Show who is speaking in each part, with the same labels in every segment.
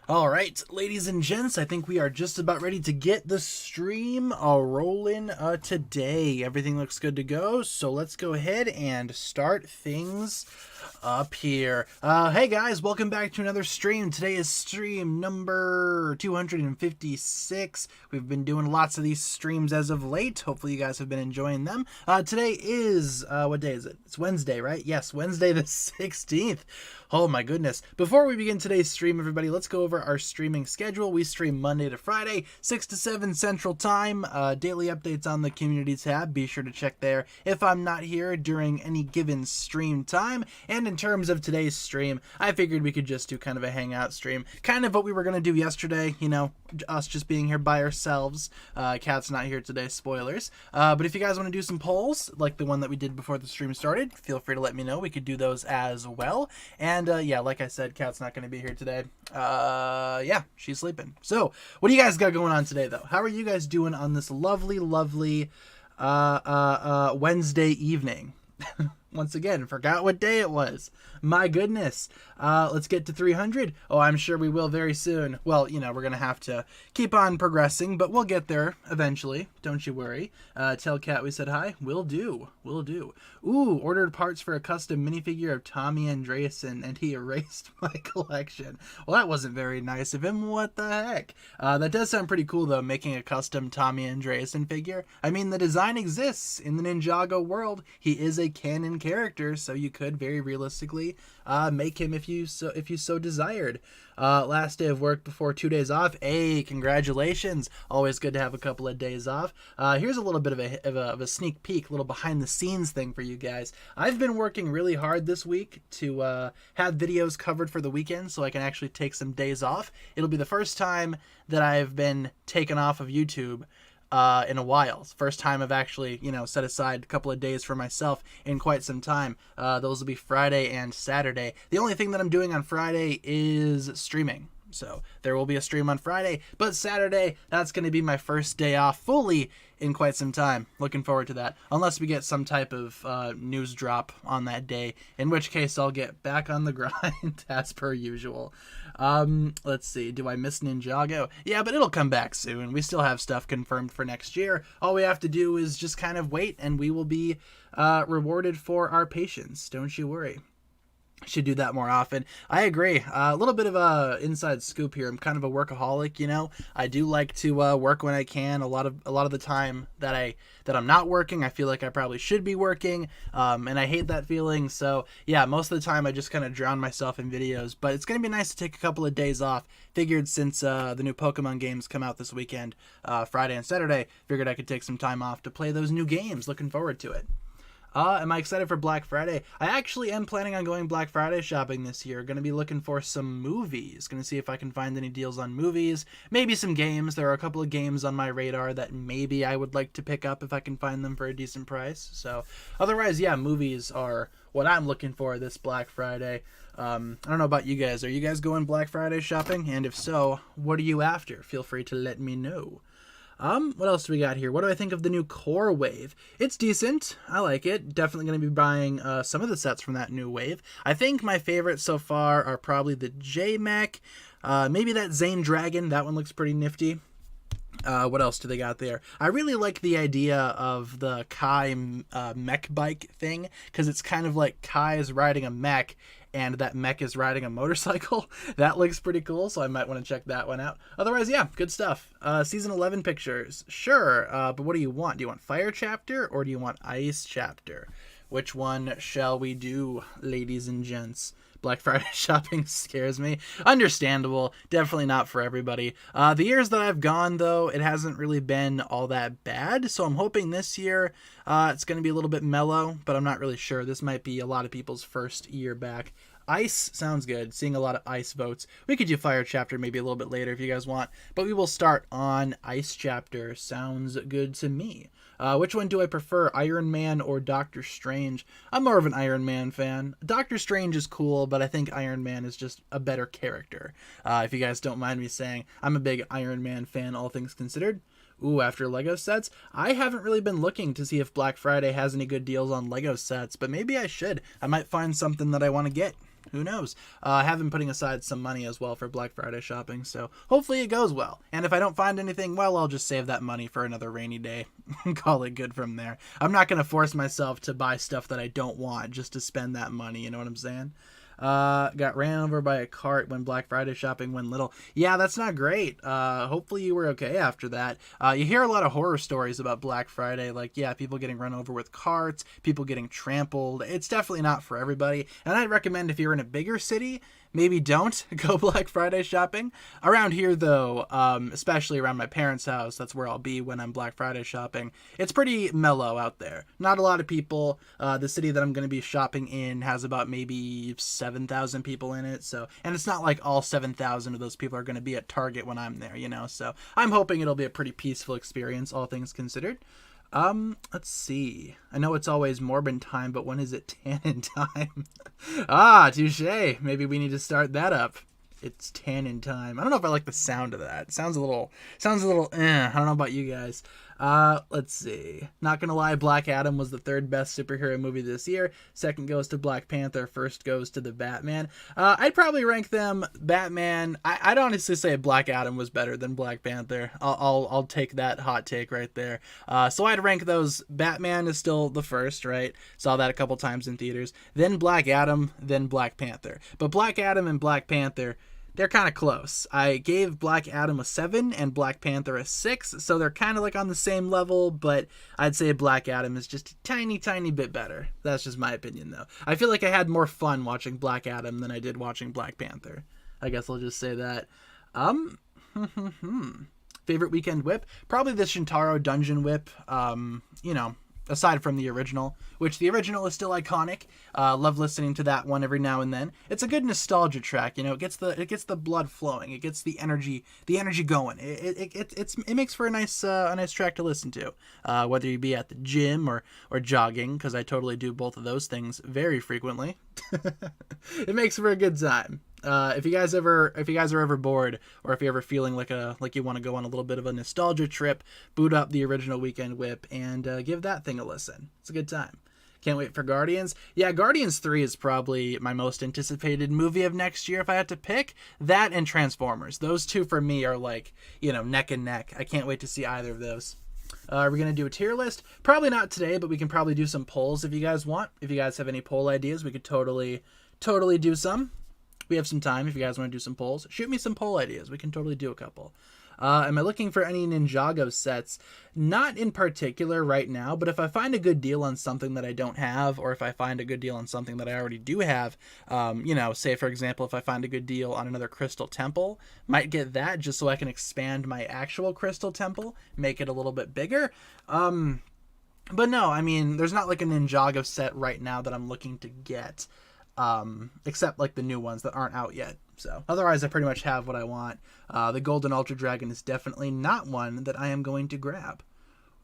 Speaker 1: All right, ladies and gents, I think we are just about ready to get the stream rolling today. Everything looks good to go, so let's go ahead and start things up here. Hey guys, welcome back to another stream. Today is stream number 256. We've been doing lots of these streams as of late. Hopefully you guys have been enjoying them. Today is, what day is it? It's Wednesday, right? Yes, Wednesday the 16th. Oh my goodness. Before we begin today's stream, everybody, let's go over our streaming schedule. We stream Monday to Friday, 6 to 7 Central Time. Daily updates on the community tab. Be sure to check there if I'm not here during any given stream time. And in terms of today's stream, I figured we could just do kind of a hangout stream. Kind of what we were going to do yesterday, you know, us just being here by ourselves. Kat's not here today, spoilers. But if you guys want to do some polls, like the one that we did before the stream started, feel free to let me know. We could do those as well. And yeah, like I said, Kat's not going to be here today. Yeah, she's sleeping. So, what do you guys got going on today, though? How are you guys doing on this lovely, lovely Wednesday evening? Once again, forgot what day it was. My goodness. Let's get to 300. Oh, I'm sure we will very soon. Well, you know, we're going to have to keep on progressing, but we'll get there eventually. Don't you worry. Tell Kat we said hi. Will do. Will do. Ooh, ordered parts for a custom minifigure of Tommy Andreasen, and he erased my collection. Well, that wasn't very nice of him. What the heck? That does sound pretty cool, though, making a custom Tommy Andreasen figure. I mean, the design exists in the Ninjago world. He is a canon character, so you could very realistically make him if you so desired. Last day of work before 2 days off. Hey, congratulations. Always good to have a couple of days off. Here's a little bit of a sneak peek, a little behind the scenes thing for you guys. I've been working really hard this week to have videos covered for the weekend so I can actually take some days off. It'll be the first time that I've been taken off of YouTube in a while. It's the first time I've actually, you know, set aside a couple of days for myself in quite some time. Those will be Friday and Saturday. The only thing that I'm doing on Friday is streaming. So there will be a stream on Friday, but Saturday, that's going to be my first day off fully in quite some time. Looking forward to that. Unless we get some type of news drop on that day, in which case I'll get back on the grind as per usual. Let's see. Do I miss Ninjago? Yeah, but it'll come back soon. We still have stuff confirmed for next year. All we have to do is just kind of wait, and we will be rewarded for our patience. Don't you worry. Should do that more often. I agree. A little bit of a inside scoop here. I'm kind of a workaholic, you know. I do like to work when I can. A lot of the time that I'm not working, I feel like I probably should be working, and I hate that feeling. So yeah, most of the time I just kind of drown myself in videos. But it's gonna be nice to take a couple of days off. Figured since the new Pokemon games come out this weekend, Friday and Saturday, figured I could take some time off to play those new games. Looking forward to it. Am I excited for Black Friday? I actually am planning on going Black Friday shopping this year. Going to be looking for some movies. Going to see if I can find any deals on movies. Maybe some games. There are a couple of games on my radar that maybe I would like to pick up if I can find them for a decent price. So otherwise, yeah, movies are what I'm looking for this Black Friday. I don't know about you guys. Are you guys going Black Friday shopping? And if so, what are you after? Feel free to let me know. What else do we got here? What do I think of the new Core Wave? It's decent. I like it. Definitely going to be buying some of the sets from that new wave. I think my favorites so far are probably the J-Mech, maybe that Zane Dragon. That one looks pretty nifty. What else do they got there? I really like the idea of the Kai mech bike thing, because it's kind of like Kai is riding a mech and that mech is riding a motorcycle. That looks pretty cool, so I might want to check that one out. Otherwise, yeah, good stuff. Season 11 pictures. Sure, but what do you want? Do you want Fire Chapter or do you want Ice Chapter? Which one shall we do, ladies and gents? Black Friday shopping scares me. Understandable. Definitely not for everybody. The years that I've gone, though, it hasn't really been all that bad. So I'm hoping this year it's going to be a little bit mellow, but I'm not really sure. This might be a lot of people's first year back. Ice sounds good. Seeing a lot of ice votes. We could do fire chapter maybe a little bit later if you guys want, but we will start on ice chapter. Sounds good to me. Which one do I prefer, Iron Man or Doctor Strange? I'm more of an Iron Man fan. Doctor Strange is cool, but I think Iron Man is just a better character. If you guys don't mind me saying, I'm a big Iron Man fan, all things considered. Ooh, after Lego sets? I haven't really been looking to see if Black Friday has any good deals on Lego sets, but maybe I should. I might find something that I want to get. Who knows? I have been putting aside some money as well for Black Friday shopping, so hopefully it goes well. And if I don't find anything, well, I'll just save that money for another rainy day and call it good from there. I'm not going to force myself to buy stuff that I don't want just to spend that money, you know what I'm saying? Got ran over by a cart when Black Friday shopping went little. Yeah, that's not great. Hopefully you were okay after that. You hear a lot of horror stories about Black Friday, like, yeah, people getting run over with carts, people getting trampled. It's definitely not for everybody. And I'd recommend if you're in a bigger city, maybe don't go Black Friday shopping. Around here, though, especially around my parents' house, that's where I'll be when I'm Black Friday shopping. It's pretty mellow out there. Not a lot of people. The city that I'm going to be shopping in has about maybe 7,000 people in it. So, and it's not like all 7,000 of those people are going to be at Target when I'm there, you know. So I'm hoping it'll be a pretty peaceful experience, all things considered. Let's see. I know it's always Morbin time, but when is it tannin time? Touche. Maybe we need to start that up. It's tannin time. I don't know if I like the sound of that. It sounds a little, I don't know about you guys. Let's see. Not gonna lie, Black Adam was the third best superhero movie this year. Second goes to Black Panther. First goes to the Batman. I'd probably rank them Batman. I'd honestly say Black Adam was better than Black Panther. I'll take that hot take right there. So I'd rank those. Batman is still the first, right? Saw that a couple times in theaters. Then Black Adam, then Black Panther. But Black Adam and Black Panther, they're kind of close. I gave Black Adam a 7 and Black Panther a 6, so they're kind of like on the same level, but I'd say Black Adam is just a tiny bit better. That's just my opinion, though. I feel like I had more fun watching Black Adam than I did watching Black Panther. I guess I'll just say that. Favorite weekend whip? Probably the Shintaro Dungeon whip. Aside from the original, which the original is still iconic. Love listening to that one every now and then. It's a good nostalgia track, you know. It gets the blood flowing. It gets the energy going. It makes for a nice track to listen to. Whether you be at the gym or jogging, because I totally do both of those things very frequently. It makes for a good time. If you guys are ever bored, or if you're ever feeling like you want to go on a little bit of a nostalgia trip, boot up the original Weekend Whip and give that thing a listen. It's a good time. Can't wait for Guardians. Yeah, Guardians 3 is probably my most anticipated movie of next year if I had to pick. That and Transformers. Those two for me are like, neck and neck. I can't wait to see either of those. Are we going to do a tier list? Probably not today, but we can probably do some polls if you guys want. If you guys have any poll ideas, we could totally do some. We have some time if you guys want to do some polls. Shoot me some poll ideas. We can totally do a couple. Am I looking for any Ninjago sets? Not in particular right now, but if I find a good deal on something that I don't have, or if I find a good deal on something that I already do have, say for example, if I find a good deal on another Crystal Temple, might get that just so I can expand my actual Crystal Temple, make it a little bit bigger. But no, I mean, there's not like a Ninjago set right now that I'm looking to get. Except like the new ones that aren't out yet. So otherwise I pretty much have what I want. The Golden Ultra Dragon is definitely not one that I am going to grab.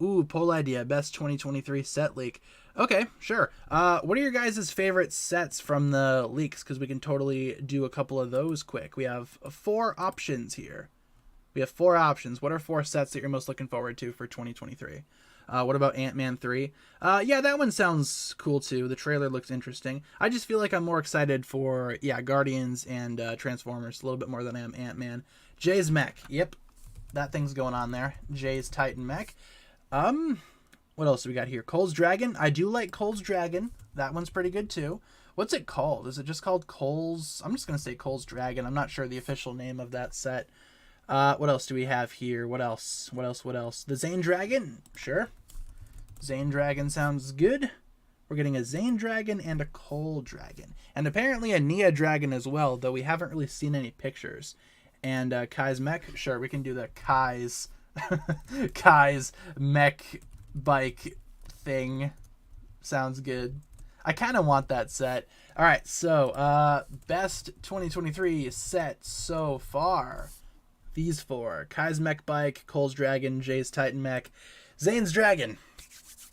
Speaker 1: Ooh, poll idea, best 2023 set leak. Okay, sure. What are your guys' favorite sets from the leaks? Because we can totally do a couple of those quick. We have 4 options here. We have 4 options. What are 4 sets that you're most looking forward to for 2023? What about Ant-Man 3? Yeah, that one sounds cool too. The trailer looks interesting. I just feel like I'm more excited for, Guardians and Transformers a little bit more than I am Ant-Man. Jay's mech. Yep, that thing's going on there. Jay's Titan mech. What else do we got here? Cole's Dragon. I do like Cole's Dragon. That one's pretty good too. What's it called? Is it just called Cole's? I'm just going to say Cole's Dragon. I'm not sure the official name of that set. What else do we have here? What else? The Zane Dragon? Sure. Zane Dragon sounds good. We're getting a Zane Dragon and a Coal Dragon. And apparently a Nia Dragon as well, though we haven't really seen any pictures. And Kai's mech, sure, we can do the Kai's Kai's mech bike thing. Sounds good. I kind of want that set. All right, so best 2023 set so far. These four: Kai's mech bike, Cole's Dragon, Jay's Titan mech, Zane's Dragon.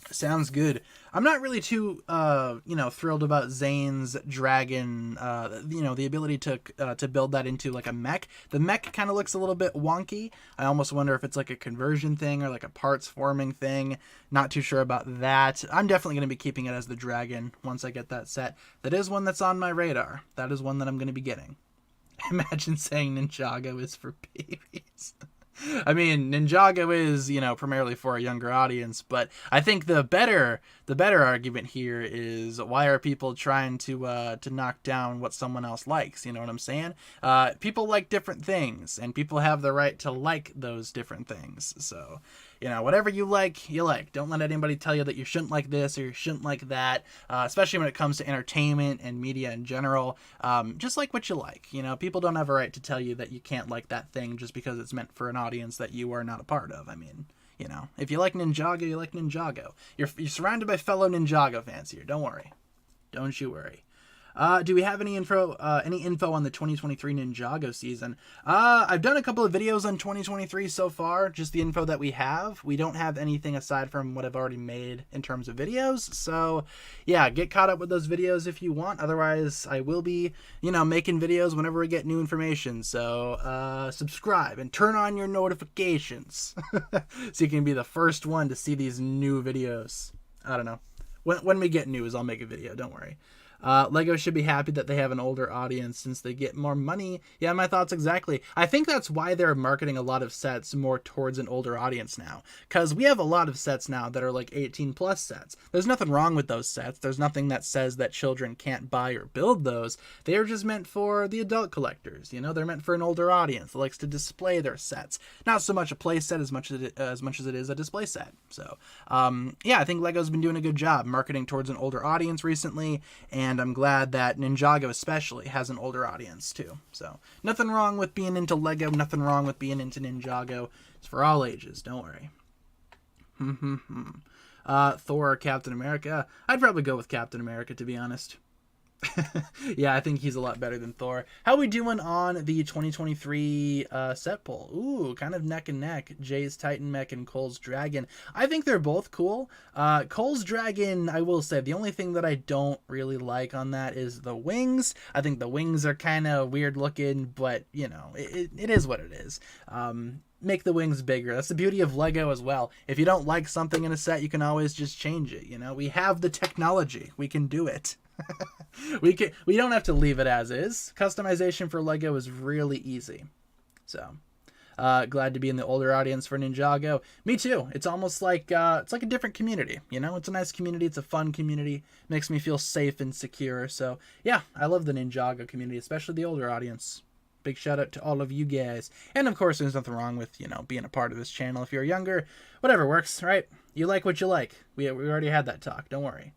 Speaker 1: Sounds good. I'm not really too, thrilled about Zane's Dragon. The ability to build that into like a mech. The mech kind of looks a little bit wonky. I almost wonder if it's like a conversion thing or like a parts forming thing. Not too sure about that. I'm definitely going to be keeping it as the Dragon once I get that set. That is one that's on my radar. That is one that I'm going to be getting. Imagine saying Ninjago is for babies. I mean, Ninjago is, primarily for a younger audience, but I think the better argument here is, why are people trying to knock down what someone else likes? You know what I'm saying? People like different things, and people have the right to like those different things. So, whatever you like, you like. Don't let anybody tell you that you shouldn't like this or you shouldn't like that, especially when it comes to entertainment and media in general. Just like what you like. People don't have a right to tell you that you can't like that thing just because it's meant for an audience that you are not a part of. I mean, if you like Ninjago, you like Ninjago. You're surrounded by fellow Ninjago fans here. Don't worry. Don't you worry. Do we have any info on the 2023 Ninjago season? I've done a couple of videos on 2023 so far, just the info that we have. We don't have anything aside from what I've already made in terms of videos. So yeah, get caught up with those videos if you want. Otherwise, I will be, making videos whenever we get new information. So subscribe and turn on your notifications so you can be the first one to see these new videos. I don't know. When we get news, I'll make a video. Don't worry. Lego should be happy that they have an older audience since they get more money. Yeah, my thoughts exactly. I think that's why they're marketing a lot of sets more towards an older audience now. Because we have a lot of sets now that are like 18 plus sets. There's nothing wrong with those sets. There's nothing that says that children can't buy or build those. They are just meant for the adult collectors. They're meant for an older audience that likes to display their sets. Not so much a play set as much as it is a display set. So, yeah, I think Lego's been doing a good job marketing towards an older audience recently, and I'm glad that Ninjago especially has an older audience too. So nothing wrong with being into Lego, nothing wrong with being into Ninjago. It's for all ages, don't worry. Thor or Captain America? I'd probably go with Captain America, to be honest. Yeah, I think he's a lot better than Thor. How we doing on the 2023 set poll? Ooh, kind of neck and neck. Jay's Titan Mech and Cole's Dragon. I think they're both cool. Cole's Dragon, I will say, the only thing that I don't really like on that is the wings. I think the wings are kind of weird looking, but, it is what it is. Make the wings bigger. That's the beauty of Lego as well. If you don't like something in a set, you can always just change it. We have the technology. We can do it. We don't have to leave it as is. Customization for Lego is really easy. So, glad to be in the older audience for Ninjago. Me too. It's almost like it's like a different community. It's a nice community. It's a fun community. Makes me feel safe and secure. So yeah, I love the Ninjago community, especially the older audience. Big shout out to all of you guys. And of course, there's nothing wrong with, being a part of this channel if you're younger. Whatever works, right? You like what you like. We already had that talk. Don't worry.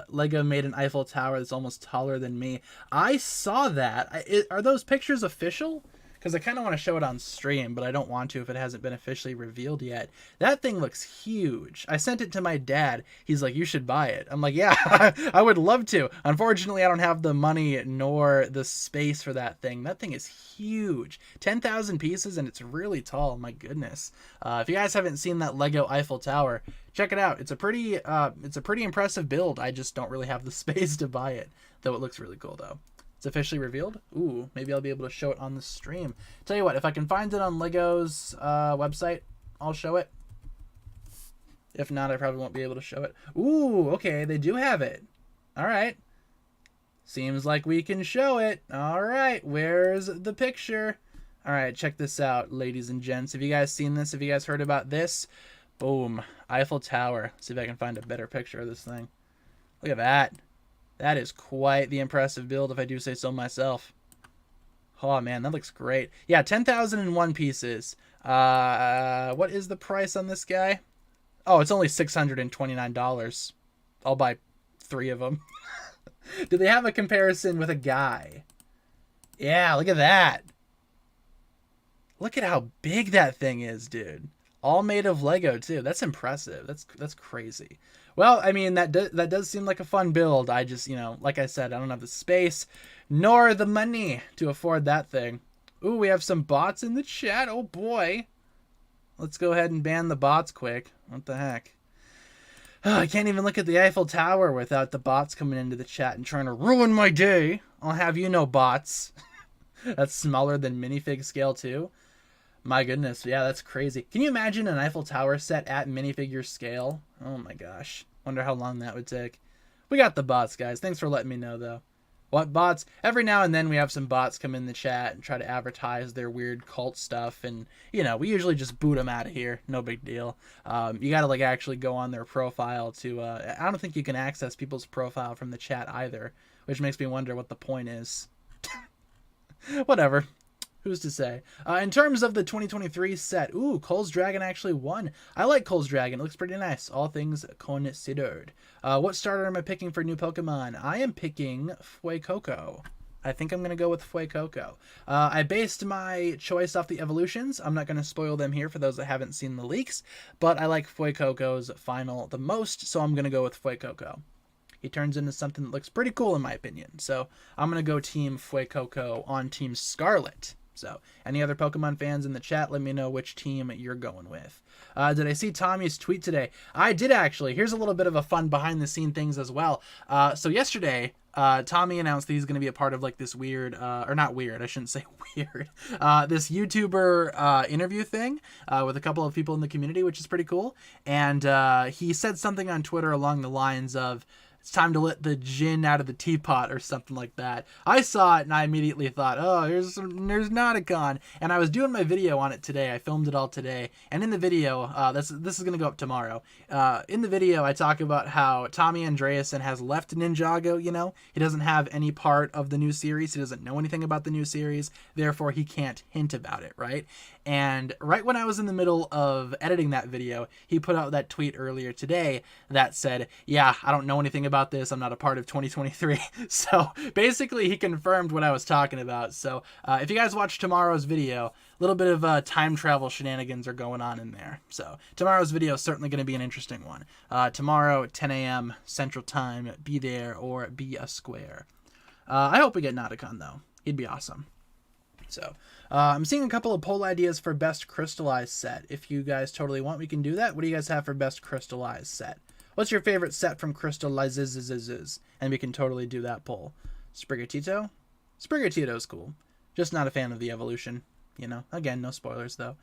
Speaker 1: Lego made an Eiffel Tower that's almost taller than me. I saw that. Are those pictures official? Because I kind of want to show it on stream, but I don't want to if it hasn't been officially revealed yet. That thing looks huge. I sent it to my dad. He's like, you should buy it. I'm like, yeah, I would love to. Unfortunately, I don't have the money nor the space for that thing. That thing is huge. 10,000 pieces, and it's really tall. My goodness. If you guys haven't seen that Lego Eiffel Tower, check it out. It's a pretty impressive build. I just don't really have the space to buy it, though it looks really cool, though. It's officially revealed. Ooh, maybe I'll be able to show it on the stream. Tell you what, if I can find it on Lego's website, I'll show it. If not, I probably won't be able to show it. Ooh, okay, they do have it. All right. Seems like we can show it. All right, where's the picture? All right, check this out, ladies and gents. Have you guys seen this? Have you guys heard about this? Boom, Eiffel Tower. See if I can find a better picture of this thing. Look at that. That is quite the impressive build, if I do say so myself. Oh, man, that looks great. Yeah, 10,001 pieces. What is the price on this guy? Oh, it's only $629. I'll buy 3 of them. Do they have a comparison with a guy? Yeah, look at that. Look at how big that thing is, dude. All made of Lego too. That's impressive. That's crazy. Well, I mean, that does seem like a fun build. I just, like I said, I don't have the space nor the money to afford that thing. Ooh, we have some bots in the chat. Oh boy. Let's go ahead and ban the bots quick. What the heck? Oh, I can't even look at the Eiffel Tower without the bots coming into the chat and trying to ruin my day. I'll have you know, bots. That's smaller than minifig scale too. My goodness, yeah, that's crazy. Can you imagine an Eiffel Tower set at minifigure scale? Oh my gosh. Wonder how long that would take. We got the bots, guys. Thanks for letting me know, though. What bots? Every now and then we have some bots come in the chat and try to advertise their weird cult stuff. And, we usually just boot them out of here. No big deal. You got to, actually go on their profile to... I don't think you can access people's profile from the chat either, which makes me wonder what the point is. Whatever. Who's to say? In terms of the 2023 set, ooh, Cole's Dragon actually won. I like Cole's Dragon. It looks pretty nice. All things considered. What starter am I picking for new Pokemon? I am picking Fuecoco. I think I'm going to go with Fuecoco. I based my choice off the evolutions. I'm not going to spoil them here for those that haven't seen the leaks, but I like Fuecoco's final the most, so I'm going to go with Fuecoco. He turns into something that looks pretty cool in my opinion, so I'm going to go Team Fuecoco on Team Scarlet. So, any other Pokemon fans in the chat, let me know which team you're going with. Did I see Tommy's tweet today? I did actually. Here's a little bit of a fun behind-the-scene things as well. So yesterday, Tommy announced that he's going to be a part of this weird, or not weird, I shouldn't say weird, this YouTuber interview thing with a couple of people in the community, which is pretty cool. And he said something on Twitter along the lines of, it's time to let the gin out of the teapot or something like that. I saw it and I immediately thought, oh, there's Nauticon. And I was doing my video on it today. I filmed it all today. And in the video, this is going to go up tomorrow. In the video, I talk about how Tommy Andreasen has left Ninjago, He doesn't have any part of the new series. He doesn't know anything about the new series. Therefore, he can't hint about it, right? And right when I was in the middle of editing that video, he put out that tweet earlier today that said, yeah, I don't know anything about this. I'm not a part of 2023. So basically he confirmed what I was talking about. So if you guys watch tomorrow's video, a little bit of time travel shenanigans are going on in there. So tomorrow's video is certainly going to be an interesting one. Tomorrow, 10 a.m. Central Time, be there or be a square. I hope we get Nauticon though. He'd be awesome. So, I'm seeing a couple of poll ideas for best Crystallized set. If you guys totally want, we can do that. What do you guys have for best Crystallized set? What's your favorite set from Crystallized? And we can totally do that poll. Sprigatito? Sprigatito's cool. Just not a fan of the evolution. Again, no spoilers though.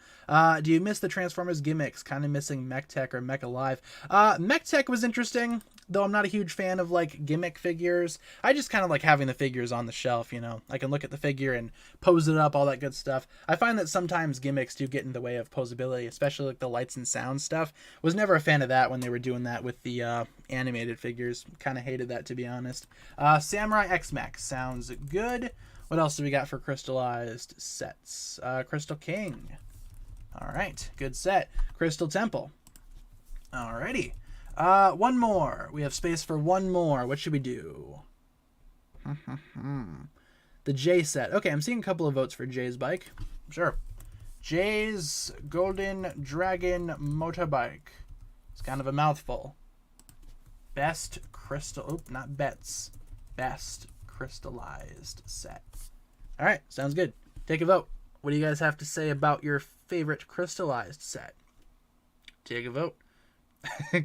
Speaker 1: Do you miss the Transformers gimmicks? Kind of missing Mech Tech or Mech Alive. Mech Tech was interesting, though I'm not a huge fan of gimmick figures. I just kind of like having the figures on the shelf, I can look at the figure and pose it up, all that good stuff. I find that sometimes gimmicks do get in the way of posability, especially the lights and sound stuff. Was never a fan of that when they were doing that with the animated figures. Kind of hated that, to be honest. Samurai X-Mech sounds good. What else do we got for Crystallized sets? Crystal King. All right, good set. Crystal Temple. Alrighty. One more. We have space for one more. What should we do? The J set. Okay, I'm seeing a couple of votes for Jay's bike. Sure. Jay's Golden Dragon Motorbike. It's kind of a mouthful. Best crystal... Oh, not bets. Best Crystallized set. All right, sounds good. Take a vote. What do you guys have to say about your favorite Crystallized set? Take a vote.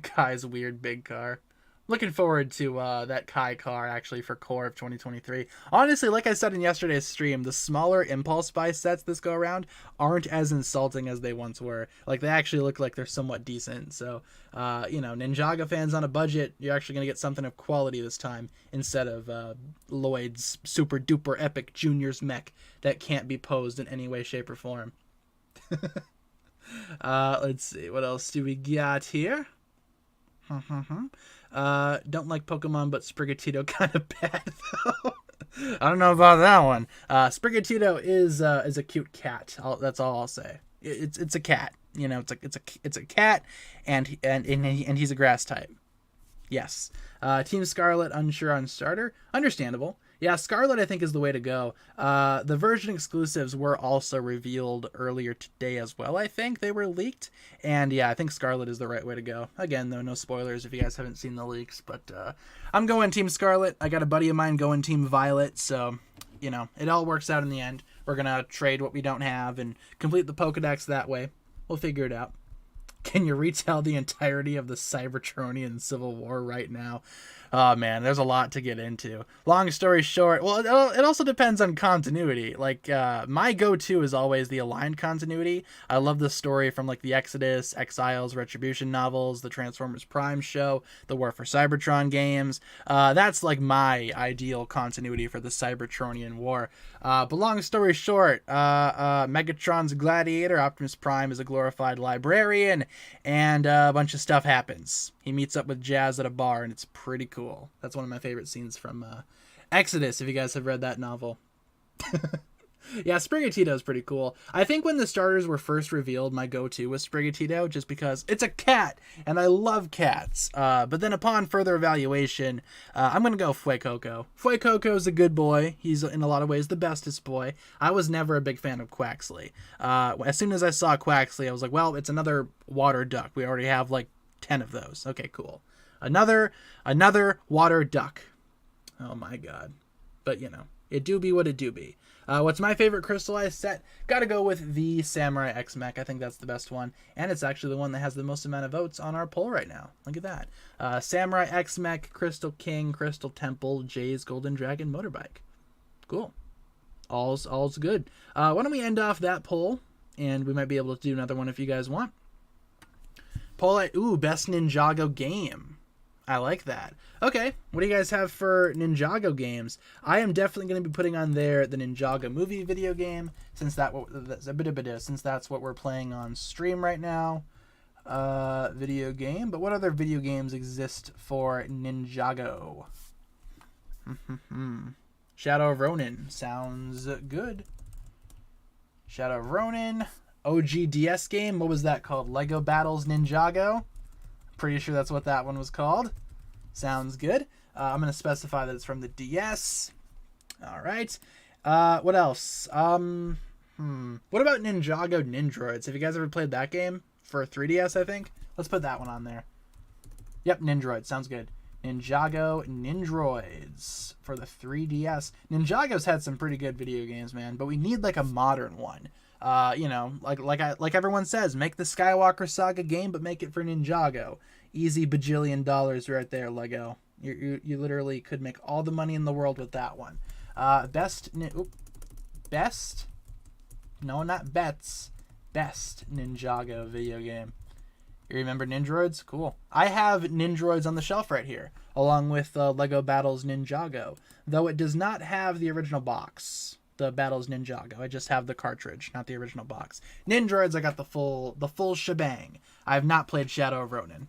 Speaker 1: Kai's weird big car. Looking forward to that Kai car actually for Core of 2023. Honestly, like I said in yesterday's stream, the smaller Impulse Buy sets this go around aren't as insulting as they once were. They actually look like they're somewhat decent. So, Ninjago fans on a budget, you're actually going to get something of quality this time instead of Lloyd's super duper epic Junior's mech that can't be posed in any way, shape, or form. Let's see. What else do we got here? Don't like Pokemon, but Sprigatito kind of bad though. I don't know about that one. Sprigatito is a cute cat. That's all I'll say. It's a cat. It's a cat, and he's a grass type. Yes. Team Scarlet, unsure on starter. Understandable. Yeah, Scarlet I think is the way to go. The version exclusives were also revealed earlier today as well, I think. They were leaked. And yeah, I think Scarlet is the right way to go. Again, though, no spoilers if you guys haven't seen the leaks. But I'm going Team Scarlet. I got a buddy of mine going Team Violet. So, you know, it all works out in the end. We're going to trade what we don't have and complete the Pokedex that way. We'll figure it out. Can you retell the entirety of the Cybertronian Civil War right now? Oh man, there's a lot to get into. Long story short, well, it also depends on continuity. Like, my go-to is always the aligned continuity. I love the story from like the Exodus, Exiles, Retribution novels, the Transformers Prime show, the War for Cybertron games. That's like my ideal continuity for the Cybertronian War. But long story short, Megatron's gladiator, Optimus Prime is a glorified librarian, and a bunch of stuff happens. He meets up with Jazz at a bar, and it's pretty cool. That's one of my favorite scenes from Exodus, if you guys have read that novel. Yeah, Sprigatito is pretty cool. I think when the starters were first revealed, my go-to was Sprigatito, just because it's a cat, and I love cats. But then upon further evaluation, I'm going to go Fuecoco. Fuecoco is a good boy. He's, in a lot of ways, the bestest boy. I was never a big fan of Quaxley. As soon as I saw Quaxley, I was like, well, it's another water duck. We already have, like, 10 of those. Okay, cool. Another water duck. Oh, my God. But, you know, it do be what it do be. What's my favorite Crystallized set? Gotta go with the Samurai X-Mech. I think that's the best one. And it's actually the one that has the most amount of votes on our poll right now. Look at that. Samurai X-Mech, Crystal King, Crystal Temple, Jay's Golden Dragon Motorbike. Cool. All's good. Why don't we end off that poll? And we might be able to do another one if you guys want. Poll at, best Ninjago game. I like that. Okay, what do you guys have for Ninjago games? I am definitely going to be putting on there the Ninjago movie video game, since that's what we're playing on stream right now. Video game, but what other video games exist for Ninjago? Shadow of Ronin sounds good. Shadow of Ronin, OG DS game. What was that called? Lego Battles Ninjago. Pretty sure that's what that one was called. Sounds good. I'm going to specify that it's from the DS. All right. What else? What about Ninjago Nindroids? Have you guys ever played that game for 3DS, I think? Let's put that one on there. Yep, Nindroid. Sounds good. Ninjago Nindroids for the 3DS. Ninjago's had some pretty good video games, man, but we need like a modern one. You know, like everyone says, make the Skywalker Saga game, but make it for Ninjago. Easy bajillion dollars right there, Lego. You literally could make all the money in the world with that one. Best? No, not bets. Best Ninjago video game. You remember Nindroids? Cool. I have Nindroids on the shelf right here, along with Lego Battles Ninjago, though it does not have the original box. The Battles Ninjago. I just have the cartridge, not the original box. Nindroids, I got the full shebang. I have not played Shadow of Ronin.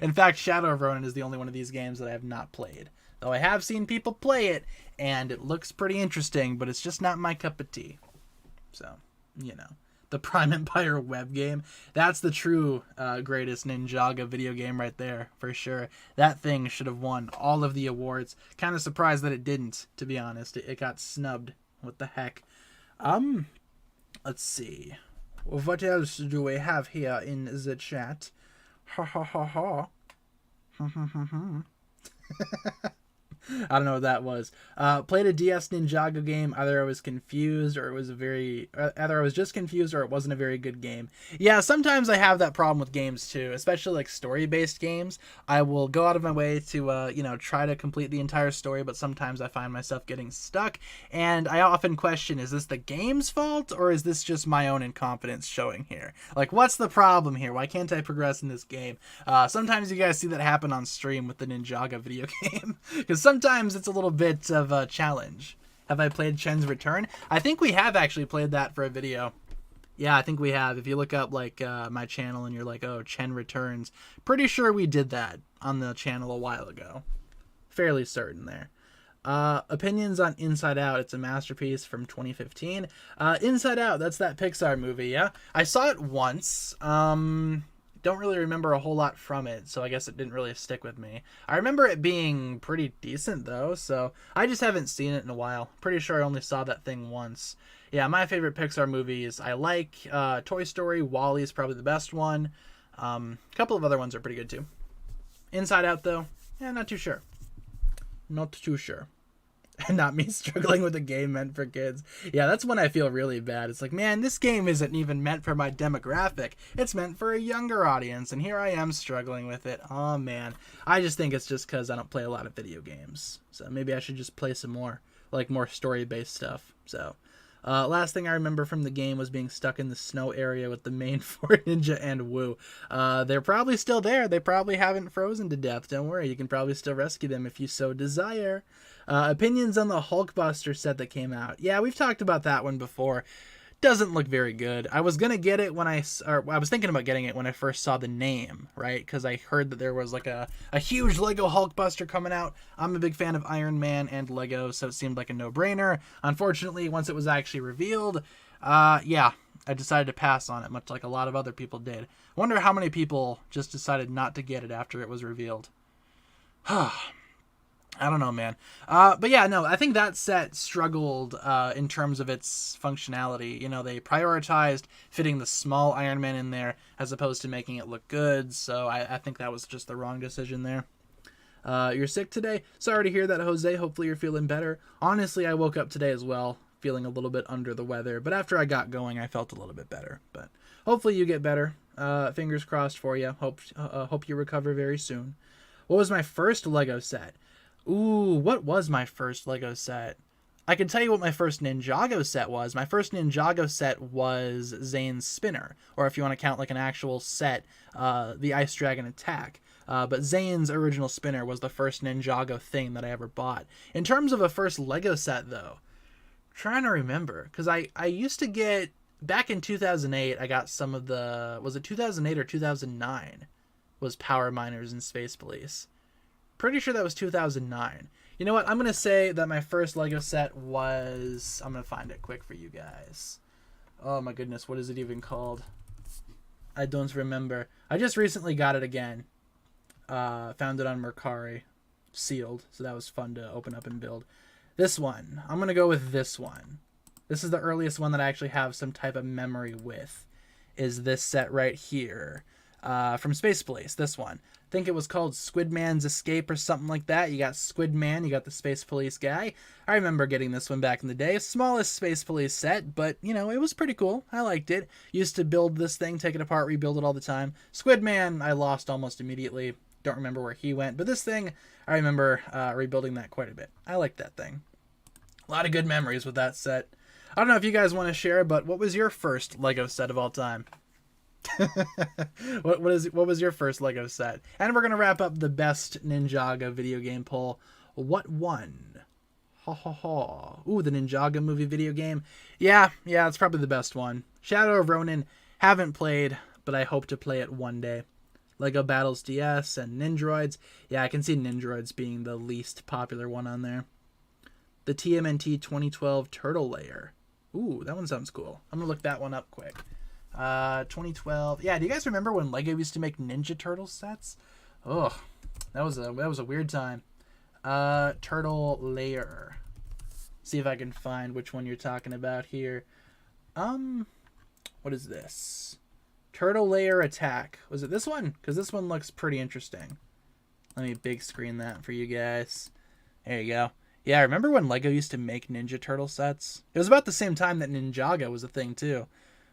Speaker 1: In fact, Shadow of Ronin is the only one of these games that I have not played. Though I have seen people play it, and it looks pretty interesting, but it's just not my cup of tea. So, you know. The Prime Empire web game. That's the true greatest Ninjago video game right there, for sure. That thing should have won all of the awards. Kind of surprised that it didn't, to be honest. It got snubbed. What the heck? Let's see. What else do we have here in the chat? Ha ha ha ha. I don't know what that was. Played a DS Ninjago game. Either I was confused or either I was just confused or it wasn't a very good game. Yeah, sometimes I have that problem with games too, especially like story-based games. I will go out of my way to, try to complete the entire story, but sometimes I find myself getting stuck. And I often question, is this the game's fault or is this just my own incompetence showing here? Like, what's the problem here? Why can't I progress in this game? Sometimes you guys see that happen on stream with the Ninjago video game. Because sometimes it's a little bit of a challenge. Have I played Chen's Return? I think we have actually played that for a video. Yeah, I think we have. If you look up like my channel and you're like, oh, Chen Returns, pretty sure we did that on the channel a while ago. Fairly certain there. Opinions on Inside Out. It's a masterpiece from 2015. Inside Out, that's that Pixar movie, yeah? I saw it once. don't really remember a whole lot from it, so I guess it didn't really stick with me. I remember it being pretty decent though, so I just haven't seen it in a while. Pretty sure I only saw that thing once. Yeah, my favorite Pixar movies, I like Toy Story. WALL-E is probably the best one. A couple of other ones are pretty good too. Inside Out though, yeah, not too sure. Not too sure. Not me struggling with a game meant for kids. Yeah, that's when I feel really bad. It's like, man, this game isn't even meant for my demographic. It's meant for a younger audience, and here I am struggling with it. Oh, man. I just think it's just because I don't play a lot of video games. So maybe I should just play some more, like more story-based stuff. So, last thing I remember from the game was being stuck in the snow area with the main four Ninja and Woo. They're probably still there. They probably haven't frozen to death. Don't worry. You can probably still rescue them if you so desire. Opinions on the Hulkbuster set that came out. Yeah, we've talked about that one before. Doesn't look very good. I was gonna get it when I was thinking about getting it when I first saw the name, right? Because I heard that there was like a huge Lego Hulkbuster coming out. I'm a big fan of Iron Man and Lego, so it seemed like a no-brainer. Unfortunately, once it was actually revealed, yeah, I decided to pass on it, much like a lot of other people did. I wonder how many people just decided not to get it after it was revealed. I don't know, man. But yeah, no, I think that set struggled in terms of its functionality. You know, they prioritized fitting the small Iron Man in there as opposed to making it look good. So I think that was just the wrong decision there. You're sick today? Sorry to hear that, Jose. Hopefully you're feeling better. Honestly, I woke up today as well, feeling a little bit under the weather. But after I got going, I felt a little bit better. But hopefully you get better. Fingers crossed for you. Hope you recover very soon. What was my first Lego set? Ooh, what was my first Lego set? I can tell you what my first Ninjago set was. My first Ninjago set was Zane's Spinner, or if you want to count like an actual set, the Ice Dragon Attack. But Zane's original spinner was the first Ninjago thing that I ever bought. In terms of a first Lego set, though, I'm trying to remember, because I used to get, back in 2008, I got some of the, was it 2008 or 2009, was Power Miners and Space Police. Pretty sure that was 2009. You know what? I'm going to say that my first Lego set was... I'm going to find it quick for you guys. Oh my goodness, what is it even called? I don't remember. I just recently got it again. Found it on Mercari. Sealed, so that was fun to open up and build. This one. I'm going to go with this one. This is the earliest one that I actually have some type of memory with. Is this set right here. From Space Police, this one. I think it was called Squidman's Escape or something like that. You got Squidman, you got the Space Police guy. I remember getting this one back in the day. Smallest Space Police set, but, you know, it was pretty cool. I liked it. Used to build this thing, take it apart, rebuild it all the time. Squidman, I lost almost immediately. Don't remember where he went. But this thing, I remember rebuilding that quite a bit. I liked that thing. A lot of good memories with that set. I don't know if you guys want to share, but what was your first Lego set of all time? What was your first Lego set? And we're gonna wrap up the best Ninjago video game poll. What won? Ha ha ha. Ooh, the Ninjago movie video game. Yeah, it's probably the best one. Shadow of Ronin, haven't played, but I hope to play it one day. Lego Battles DS and Ninjroids. Yeah, I can see Ninjroids being the least popular one on there. The TMNT 2012 Turtle Layer. Ooh, that one sounds cool. I'm gonna look that one up quick. 2012. Yeah, do you guys remember when Lego used to make Ninja Turtle sets? Ugh, that was a weird time. Turtle Layer. See if I can find which one you're talking about here. What is this? Turtle Layer Attack. Was it this one? Because this one looks pretty interesting. Let me big screen that for you guys. There you go. Yeah, remember when Lego used to make Ninja Turtle sets? It was about the same time that Ninjago was a thing too.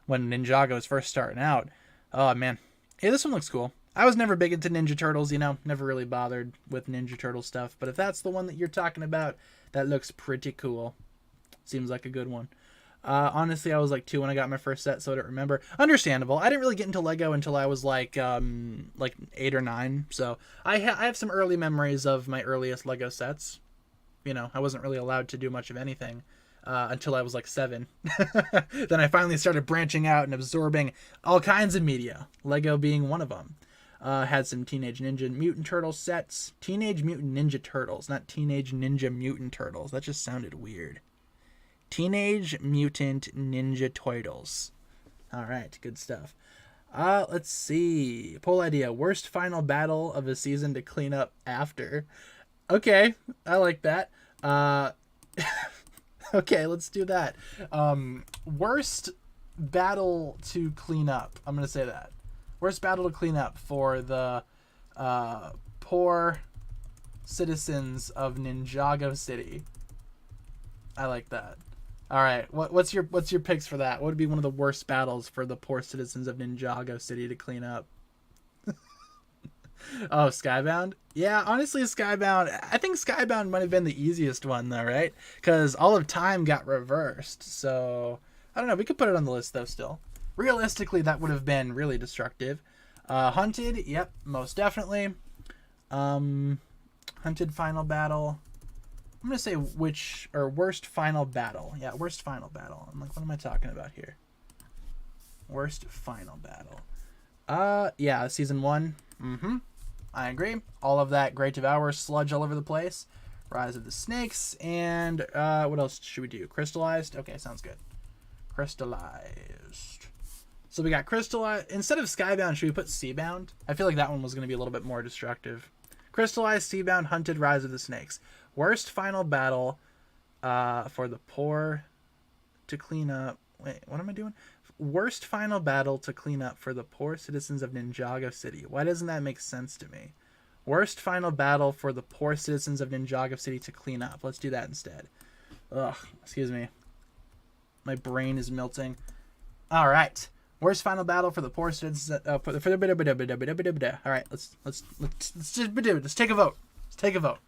Speaker 1: When Ninjago was first starting out. Oh, man. Hey, this one looks cool. I was never big into Ninja Turtles, you know. Never really bothered with Ninja Turtle stuff. But if that's the one that you're talking about, that looks pretty cool. Seems like a good one. Honestly, I was like 2 when I got my first set, so I don't remember. Understandable. I didn't really get into Lego until I was like 8 or 9. So I have some early memories of my earliest Lego sets. You know, I wasn't really allowed to do much of anything. Until I was like 7. Then I finally started branching out and absorbing all kinds of media, Lego being one of them. Had some Teenage Ninja Mutant Turtle sets. Teenage Mutant Ninja Turtles, not Teenage Ninja Mutant Turtles. That just sounded weird. Teenage Mutant Ninja Turtles. All right, good stuff. Let's see. Poll idea. Worst final battle of a season to clean up after. Okay, I like that. Okay, let's do that. Worst battle to clean up. I'm going to say that. Worst battle to clean up for the poor citizens of Ninjago City. I like that. All right, what's your picks for that? What would be one of the worst battles for the poor citizens of Ninjago City to clean up? Oh, Skybound? Yeah, honestly, Skybound. I think Skybound might have been the easiest one, though, right? Because all of time got reversed. So, I don't know. We could put it on the list, though, still. Realistically, that would have been really destructive. Hunted? Yep, most definitely. Hunted final battle. I'm going to say worst final battle. Yeah, worst final battle. I'm like, what am I talking about here? Worst final battle. Yeah, season 1. I agree. All of that Great Devourer sludge all over the place. Rise of the Snakes. And what else should we do? Crystallized? Okay, sounds good. Crystallized. So we got Crystallized. Instead of Skybound, should we put Seabound? I feel like that one was going to be a little bit more destructive. Crystallized, Seabound, Hunted, Rise of the Snakes. Worst final battle for the poor to clean up. Wait, what am I doing? Worst final battle to clean up for the poor citizens of Ninjago City. Why doesn't that make sense to me? Worst final battle for the poor citizens of Ninjago City to clean up. Let's do that instead. Ugh, excuse me. My brain is melting. All right. Worst final battle for the poor citizens. All right, let's take a vote. Let's take a vote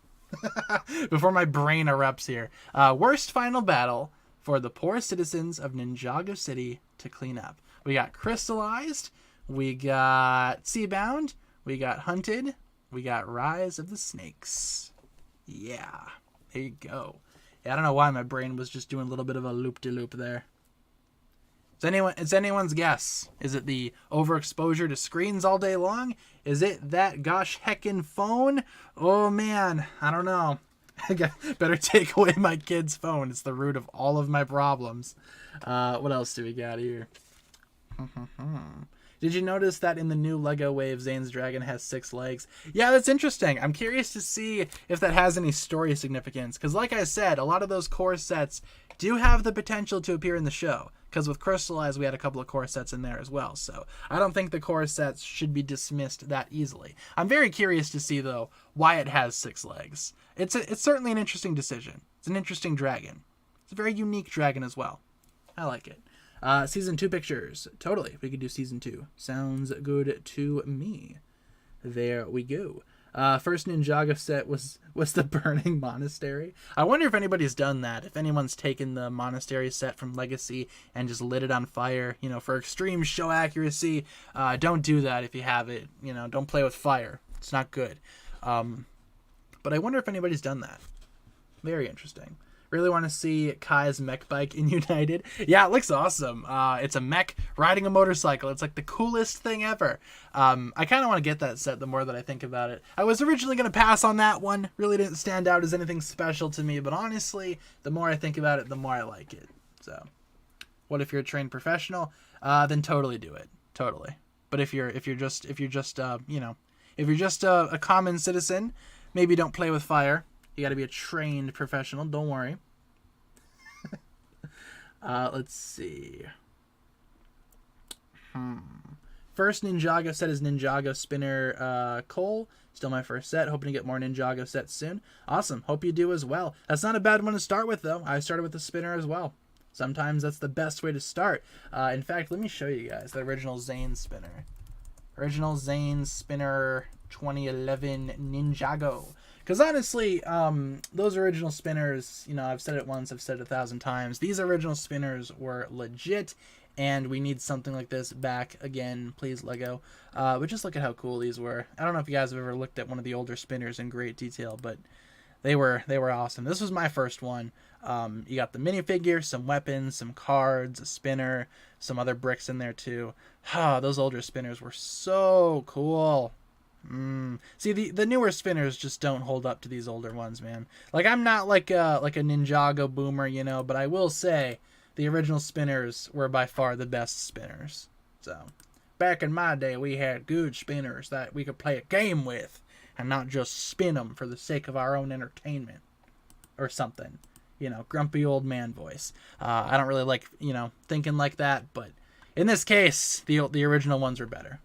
Speaker 1: before my brain erupts here. Worst final battle for the poor citizens of Ninjago City to clean up. We got Crystallized, we got Seabound, we got Hunted, we got Rise of the Snakes. Yeah, there you go. Yeah, I don't know why my brain was just doing a little bit of a loop-de-loop there. It's anyone's guess. Is it the overexposure to screens all day long? Is it that gosh heckin' phone? Oh man, I don't know. Better take away my kid's phone. It's the root of all of my problems. What else do we got here? Did you notice that in the new Lego wave, Zane's dragon has 6 legs? Yeah, that's interesting. I'm curious to see if that has any story significance. Because like I said, a lot of those core sets do have the potential to appear in the show. Because with Crystallized, we had a couple of core sets in there as well. So I don't think the core sets should be dismissed that easily. I'm very curious to see, though, why it has 6 legs. It's certainly an interesting decision. It's an interesting dragon. It's a very unique dragon as well. I like it. Season 2 pictures. Totally. We could do season 2. Sounds good to me. There we go. First Ninjago set was the Burning Monastery. I wonder if anybody's done that. If anyone's taken the Monastery set from Legacy and just lit it on fire, for extreme show accuracy. Don't do that if you have it. Don't play with fire. It's not good. But I wonder if anybody's done that. Very interesting. Really want to see Kai's mech bike in United. Yeah, it looks awesome. It's a mech riding a motorcycle. It's like the coolest thing ever. I kind of want to get that set the more that I think about it. I was originally going to pass on that one. Really didn't stand out as anything special to me. But honestly, the more I think about it, the more I like it. So, what if you're a trained professional? Then totally do it. Totally. But if you're just a common citizen, maybe don't play with fire. You got to be a trained professional. Don't worry. Let's see. First Ninjago set is Ninjago Spinner Cole. Still my first set. Hoping to get more Ninjago sets soon. Awesome. Hope you do as well. That's not a bad one to start with, though. I started with the spinner as well. Sometimes that's the best way to start. In fact, let me show you guys the original Zane spinner. Original Zane Spinner 2011 Ninjago. Because honestly, those original spinners, I've said it once, I've said it 1,000 times. These original spinners were legit, and we need something like this back again, please, Lego. But just look at how cool these were. I don't know if you guys have ever looked at one of the older spinners in great detail, but they were awesome. This was my first one. You got the minifigure, some weapons, some cards, a spinner, some other bricks in there too. Those older spinners were so cool. See, the newer spinners just don't hold up to these older ones, man. Like, I'm not like a Ninjago boomer, but I will say the original spinners were by far the best spinners. So, Back in my day, we had good spinners that we could play a game with and not just spin them for the sake of our own entertainment or something. You know, grumpy old man voice. I don't really like, you know, thinking like that, but in this case, the original ones are better.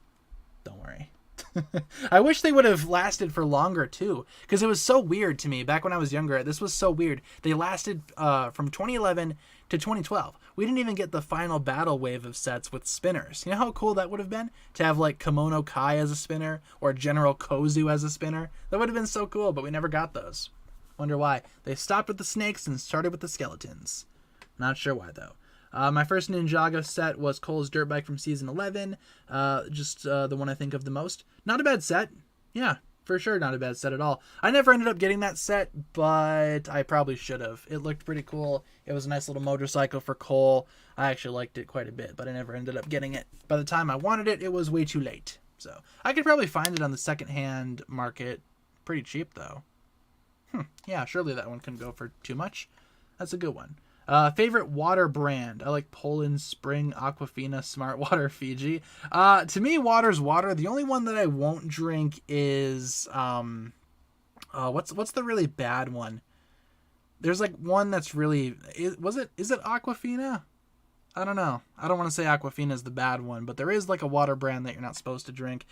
Speaker 1: Don't worry. I wish they would have lasted for longer too, because it was so weird to me back when I was younger. This was so weird. They lasted from 2011 to 2012. We didn't even get the final battle wave of sets with spinners. You know how cool that would have been to have like Kimono Kai as a spinner or General Kozu as a spinner? That would have been so cool, but we never got those. Wonder why. They stopped with the snakes and started with the skeletons. Not sure why though. My first Ninjago set was Cole's dirt bike from season 11. Just the one I think of the most. Not a bad set. Yeah, for sure not a bad set at all. I never ended up getting that set, but I probably should have. It looked pretty cool. It was a nice little motorcycle for Cole. I actually liked it quite a bit, but I never ended up getting it. By the time I wanted it, it was way too late. So I could probably find it on the secondhand market. Pretty cheap, though. Yeah, surely that one couldn't go for too much. That's a good one. Favorite water brand? I like Poland Spring, Aquafina, Smart Water, Fiji. To me, water's water. The only one that I won't drink is what's the really bad one? There's like one that's really is it Aquafina? I don't know. I don't want to say Aquafina is the bad one, but there is like a water brand that you're not supposed to drink.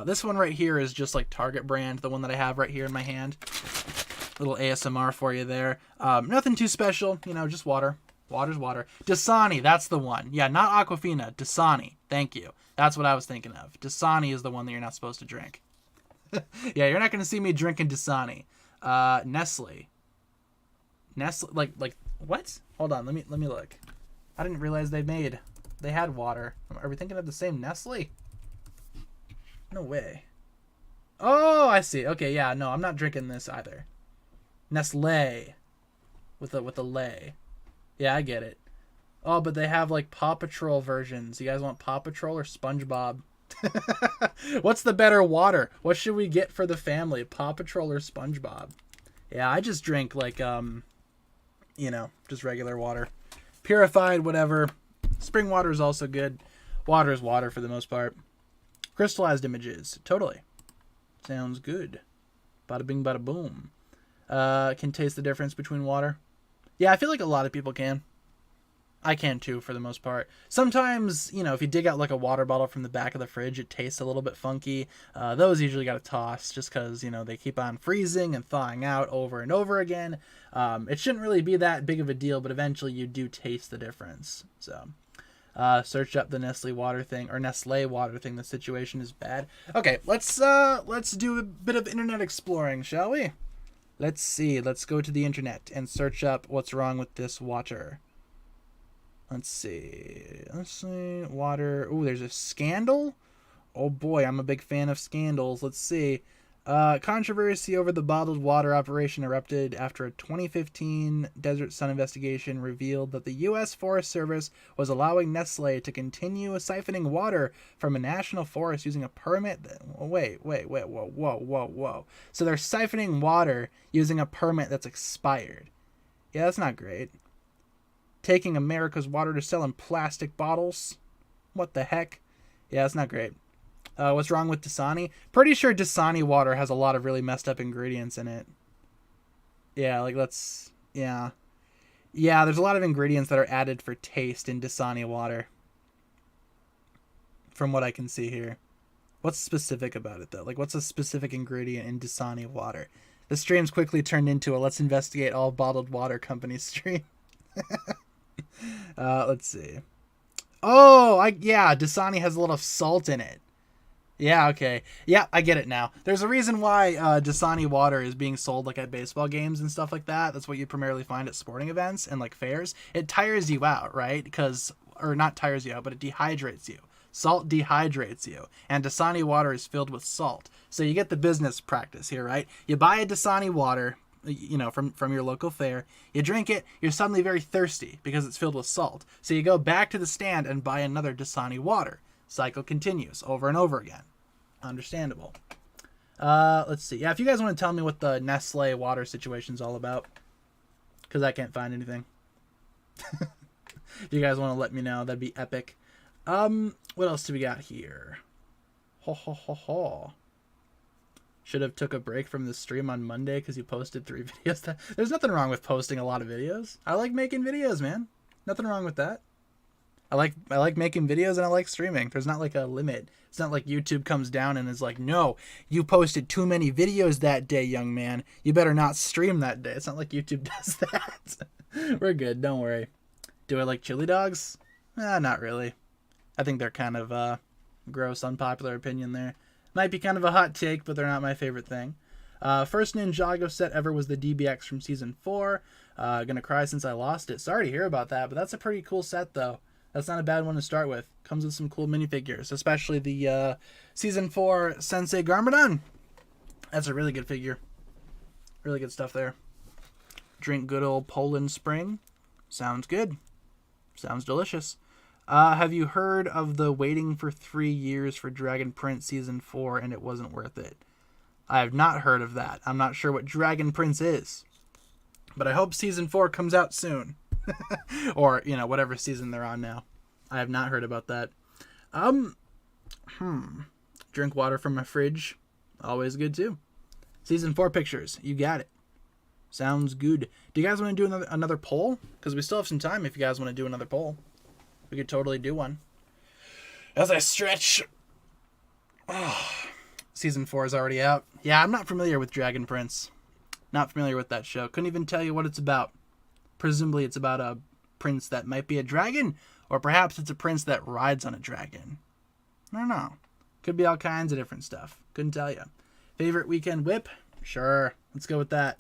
Speaker 1: This one right here is just like Target brand, the one that I have right here in my hand. Little ASMR for you there. Nothing too special, you know, just water. Water's water. Dasani, that's the one. Yeah, not Aquafina. Dasani. Thank you. That's what I was thinking of. Dasani is the one that you're not supposed to drink. Yeah, you're not going to see me drinking Dasani. Nestle. Nestle, like what? Hold on, let me look. I didn't realize they had water. Are we thinking of the same Nestle? No way. Oh, I see. Okay, yeah, no, I'm not drinking this either. Nestle with a lay. Yeah, I get it. Oh, but they have like Paw Patrol versions. You guys want Paw Patrol or SpongeBob? What's the better water? What should we get for the family? Paw Patrol or SpongeBob? Yeah, I just drink like you know, just regular water. Purified, whatever. Spring water is also good. Water is water for the most part. Crystallized images. Totally. Sounds good. Bada bing, bada boom. Can taste the difference between water. Yeah, I feel like a lot of people can. I can too, for the most part. Sometimes, you know, if you dig out like a water bottle from the back of the fridge, it tastes a little bit funky. Those usually got to toss just because, you know, they keep on freezing and thawing out over and over again. It shouldn't really be that big of a deal, but eventually you do taste the difference. So, search up the Nestle water thing, or Nestle water thing. The situation is bad. Okay, let's do a bit of internet exploring, shall we? Let's see. Let's go to the internet and search up what's wrong with this water. Let's see. Water. Ooh, there's a scandal? Oh boy, I'm a big fan of scandals. Let's see. Controversy over the bottled water operation erupted after a 2015 Desert Sun investigation revealed that the U.S. Forest Service was allowing Nestle to continue siphoning water from a national forest using a permit wait, whoa. So they're siphoning water using a permit that's expired. Yeah, that's not great. Taking America's water to sell in plastic bottles? What the heck? Yeah, that's not great. What's wrong with Dasani? Pretty sure Dasani water has a lot of really messed up ingredients in it. Yeah, like yeah, there's a lot of ingredients that are added for taste in Dasani water. From what I can see here. What's specific about it though? Like what's a specific ingredient in Dasani water? The stream's quickly turned into a let's investigate all bottled water companies stream. Let's see. Oh, yeah, Dasani has a lot of salt in it. Yeah, okay. Yeah, I get it now. There's a reason why Dasani water is being sold like at baseball games and stuff like that. That's what you primarily find at sporting events and like fairs. It tires you out, right? Or not tires you out, but it dehydrates you. Salt dehydrates you. And Dasani water is filled with salt. So you get the business practice here, right? You buy a Dasani water, you know, from your local fair, you drink it, you're suddenly very thirsty because it's filled with salt. So you go back to the stand and buy another Dasani water. Cycle continues over and over again. Understandable. Let's see. Yeah, if you guys want to tell me what the Nestle water situation's all about, because I can't find anything. If you guys want to let me know, that'd be epic. What else do we got here? Ho ho ho ho. Should have took a break from the stream on Monday because you posted 3 videos. There's nothing wrong with posting a lot of videos. I like making videos, man. Nothing wrong with that. I like making videos and I like streaming. There's not like a limit. It's not like YouTube comes down and is like, no, you posted too many videos that day, young man. You better not stream that day. It's not like YouTube does that. We're good. Don't worry. Do I like chili dogs? Not really. I think they're kind of gross, unpopular opinion there. Might be kind of a hot take, but they're not my favorite thing. First Ninjago set ever was the DBX from Season 4. Gonna cry since I lost it. Sorry to hear about that, but that's a pretty cool set, though. That's not a bad one to start with. Comes with some cool minifigures, especially the Season 4 Sensei Garmadon. That's a really good figure. Really good stuff there. Drink good old Poland Spring. Sounds good. Sounds delicious. Have you heard of the waiting for 3 years for Dragon Prince Season 4 and it wasn't worth it? I have not heard of that. I'm not sure what Dragon Prince is. But I hope Season 4 comes out soon. Or, whatever season they're on now. I have not heard about that. Drink water from my fridge. Always good, too. Season 4 pictures. You got it. Sounds good. Do you guys want to do another poll? Because we still have some time if you guys want to do another poll. We could totally do one. As I stretch. Oh, Season 4 is already out. Yeah, I'm not familiar with Dragon Prince. Not familiar with that show. Couldn't even tell you what it's about. Presumably it's about a prince that might be a dragon. Or perhaps it's a prince that rides on a dragon. I don't know. Could be all kinds of different stuff. Couldn't tell you. Favorite weekend whip? Sure. Let's go with that.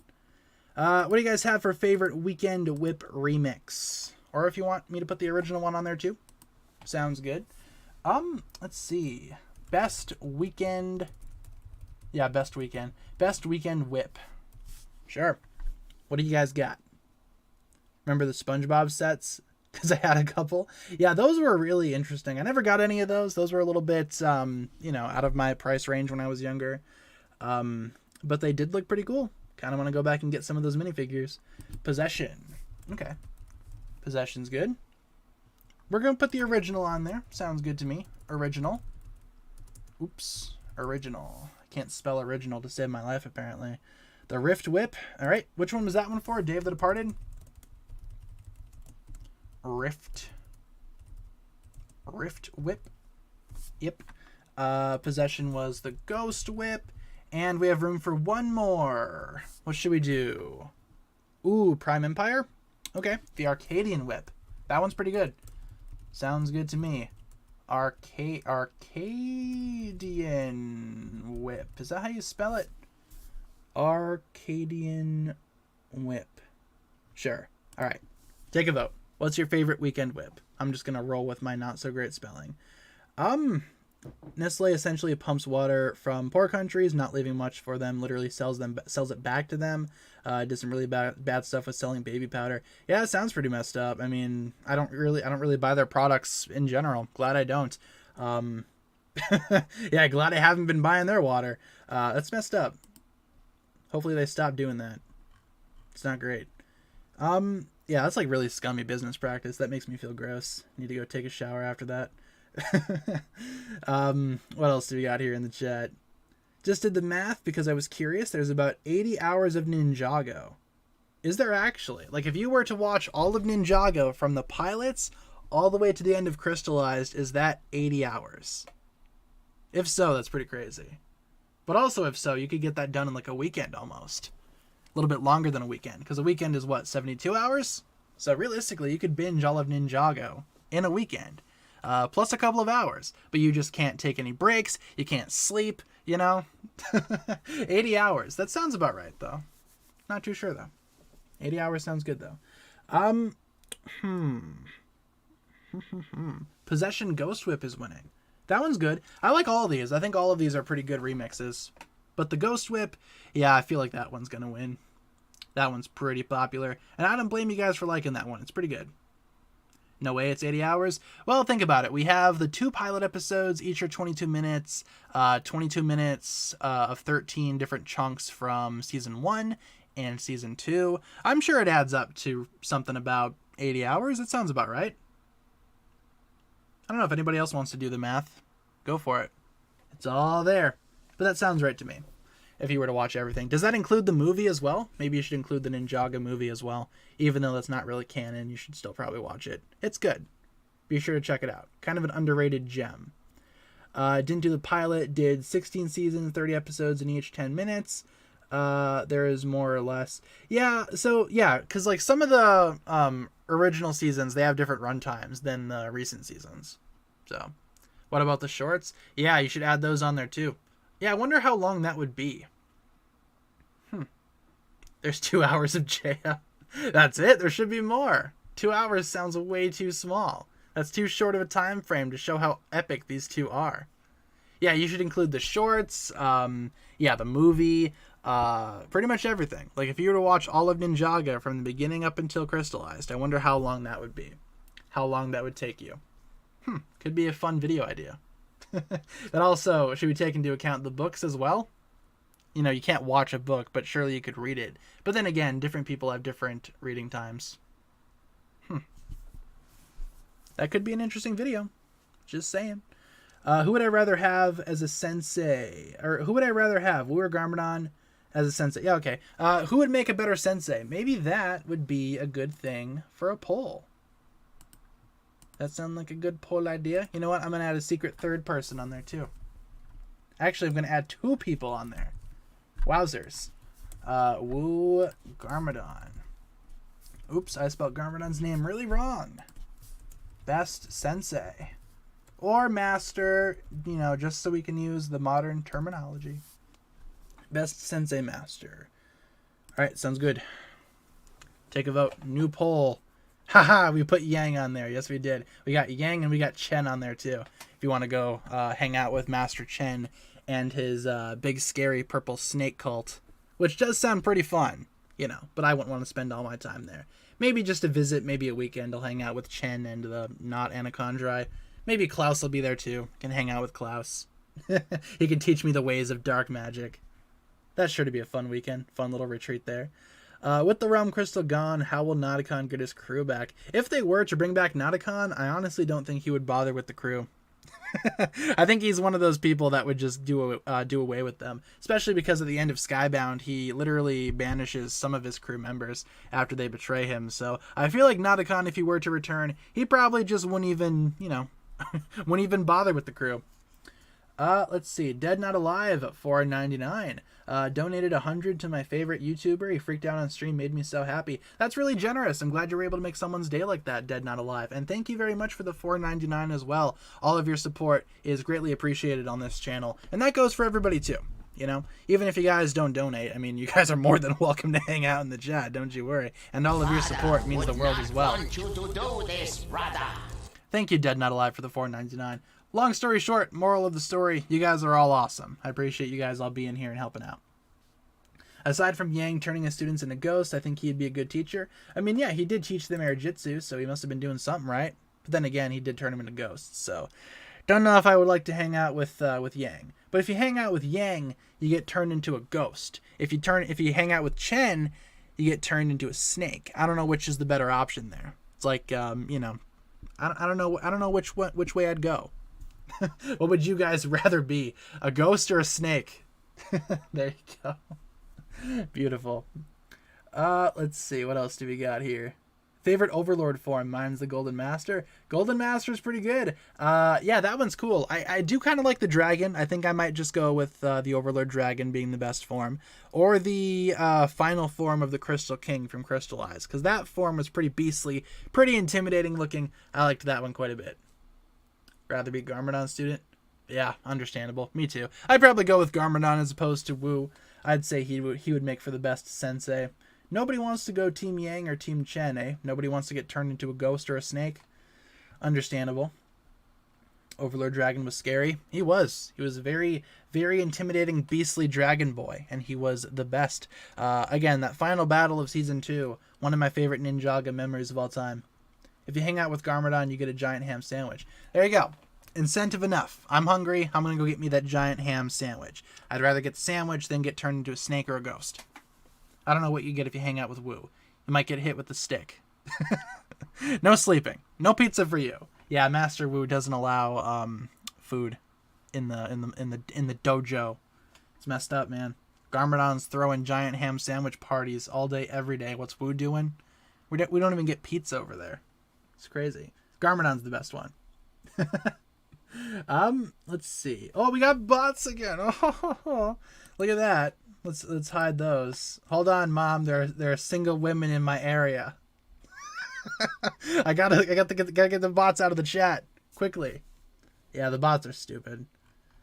Speaker 1: What do you guys have for favorite weekend whip remix? Or if you want me to put the original one on there too. Sounds good. Let's see. Best weekend. Yeah, best weekend. Best weekend whip. Sure. What do you guys got? Remember the SpongeBob sets? Because I had a couple. Yeah, those were really interesting. I never got any of those. Those were a little bit, out of my price range when I was younger. But they did look pretty cool. Kind of want to go back and get some of those minifigures. Possession. Okay. Possession's good. We're going to put the original on there. Sounds good to me. Original. Oops. Original. I can't spell original to save my life, apparently. The Rift Whip. All right. Which one was that one for? Day of the Departed? Rift Whip. Yep. Possession was the Ghost Whip. And we have room for one more. What should we do? Ooh, Prime Empire? Okay, the Arcadian Whip. That one's pretty good. Sounds good to me. Arcadian Whip. Is that how you spell it? Arcadian Whip. Sure. All right. Take a vote. What's your favorite weekend whip? I'm just going to roll with my not so great spelling. Nestle essentially pumps water from poor countries, not leaving much for them, literally sells it back to them. Did some really bad stuff with selling baby powder. Yeah, it sounds pretty messed up. I mean, I don't really buy their products in general. Glad I don't. Yeah, glad I haven't been buying their water. That's messed up. Hopefully they stop doing that. It's not great. Yeah, that's like really scummy business practice. That makes me feel gross. Need to go take a shower after that. What else do we got here in the chat? Just did the math because I was curious. There's about 80 hours of Ninjago. Is there actually? Like, if you were to watch all of Ninjago from the pilots all the way to the end of Crystallized, is that 80 hours? If so, that's pretty crazy. But also, if so, you could get that done in like a weekend almost. A little bit longer than a weekend, because a weekend is what, 72 hours? So realistically, you could binge all of Ninjago in a weekend. Plus a couple of hours, but you just can't take any breaks. You can't sleep, 80 hours. That sounds about right, though. Not too sure, though. 80 hours sounds good, though. Possession Ghost Whip is winning. That one's good. I like all of these. I think all of these are pretty good remixes. But the Ghost Whip, yeah, I feel like that one's going to win. That one's pretty popular. And I don't blame you guys for liking that one. It's pretty good. No way it's 80 hours? Well, think about it. We have the 2 pilot episodes. Each are 22 minutes. 22 minutes of 13 different chunks from Season 1 and Season 2. I'm sure it adds up to something about 80 hours. It sounds about right. I don't know if anybody else wants to do the math. Go for it. It's all there. But that sounds right to me. If you were to watch everything. Does that include the movie as well? Maybe you should include the Ninjago movie as well. Even though that's not really canon, you should still probably watch it. It's good. Be sure to check it out. Kind of an underrated gem. Didn't do the pilot. Did 16 seasons, 30 episodes in each 10 minutes. There is more or less. Yeah, so, yeah, because, like, some of the original seasons, they have different run times than the recent seasons. So, what about the shorts? Yeah, you should add those on there, too. Yeah, I wonder how long that would be. There's 2 hours of Jaya. That's it. There should be more. 2 hours sounds way too small. That's too short of a time frame to show how epic these two are. Yeah, you should include the shorts. Yeah, the movie. Pretty much everything. Like, if you were to watch all of Ninjago from the beginning up until Crystallized, I wonder how long that would be. How long that would take you. Could be a fun video idea. But also, should we take into account the books as well? You know, you can't watch a book, but surely you could read it. But then again, different people have different reading times. That could be an interesting video. Just saying. Who would I rather have as a sensei? Or who would I rather have? Wu or Garmadon as a sensei? Yeah, okay. Who would make a better sensei? Maybe that would be a good thing for a poll. That sounds like a good poll idea. You know what? I'm going to add a secret third person on there too. Actually, I'm going to add 2 people on there. Wowzers. Wu Garmadon. Oops, I spelled Garmadon's name really wrong. Best sensei. Or master, you know, just so we can use the modern terminology. Best sensei master. Alright, sounds good. Take a vote. New poll. Haha, we put Yang on there. Yes, we did. We got Yang and we got Chen on there, too. If you want to go hang out with Master Chen and his big, scary purple snake cult. Which does sound pretty fun, you know. But I wouldn't want to spend all my time there. Maybe just a visit, maybe a weekend. I'll hang out with Chen and the not Anachondri. Maybe Klaus will be there, too. Can hang out with Klaus. He can teach me the ways of dark magic. That's sure to be a fun weekend. Fun little retreat there. With the Realm Crystal gone, how will Nauticon get his crew back? If they were to bring back Nauticon, I honestly don't think he would bother with the crew. I think he's one of those people that would just do away with them. Especially because at the end of Skybound, he literally banishes some of his crew members after they betray him. So I feel like Nauticon, if he were to return, he probably just wouldn't even, you know, wouldn't even bother with the crew. Let's see. Dead Not Alive at $4.99. Donated 100 to my favorite YouTuber. He freaked out on stream, made me so happy. That's really generous. I'm glad you were able to make someone's day like that, Dead Not Alive. And thank you very much for the $4.99 as well. All of your support is greatly appreciated on this channel. And that goes for everybody too. You know, even if you guys don't donate, I mean, you guys are more than welcome to hang out in the chat. Don't you worry. And all of your support means the world as well. Thank you, Dead Not Alive, for the $4.99. Long story short, moral of the story, you guys are all awesome. I appreciate you guys all being here and helping out. Aside from Yang turning his students into ghosts, I think he'd be a good teacher. I mean, yeah, he did teach them air jitsu, so he must have been doing something right. But then again, he did turn them into ghosts, so don't know if I would like to hang out with Yang. But if you hang out with Yang, you get turned into a ghost. If you hang out with Chen, you get turned into a snake. I don't know which is the better option there. It's like, you know, I don't know which way I'd go. What would you guys rather be? A ghost or a snake? There you go. Beautiful. Let's see. What else do we got here? Favorite Overlord form? Mine's the Golden Master. Golden Master's pretty good. Yeah, that one's cool. I do kind of like the dragon. I think I might just go with the Overlord Dragon being the best form. Or the final form of the Crystal King from Crystallized. Because that form was pretty beastly. Pretty intimidating looking. I liked that one quite a bit. Rather be Garmadon student? Yeah, understandable. Me too. I'd probably go with Garmadon as opposed to Wu. I'd say he would make for the best sensei. Nobody wants to go Team Yang or Team Chen, eh? Nobody wants to get turned into a ghost or a snake. Understandable. Overlord Dragon was scary. He was. He was a very, very intimidating, beastly dragon boy, and he was the best. Again, that final battle of Season 2, one of my favorite Ninjago memories of all time. If you hang out with Garmadon, you get a giant ham sandwich. There you go. Incentive enough. I'm hungry. I'm going to go get me that giant ham sandwich. I'd rather get the sandwich than get turned into a snake or a ghost. I don't know what you get if you hang out with Wu. You might get hit with the stick. No sleeping. No pizza for you. Yeah, Master Wu doesn't allow food in the dojo. It's messed up, man. Garmadon's throwing giant ham sandwich parties all day, every day. What's Wu doing? We don't even get pizza over there. It's crazy. Garmadon's the best one. Let's see. Oh, we got bots again. Oh, look at that. Let's hide those. Hold on, Mom. There are single women in my area. I gotta get the bots out of the chat quickly. Yeah, the bots are stupid.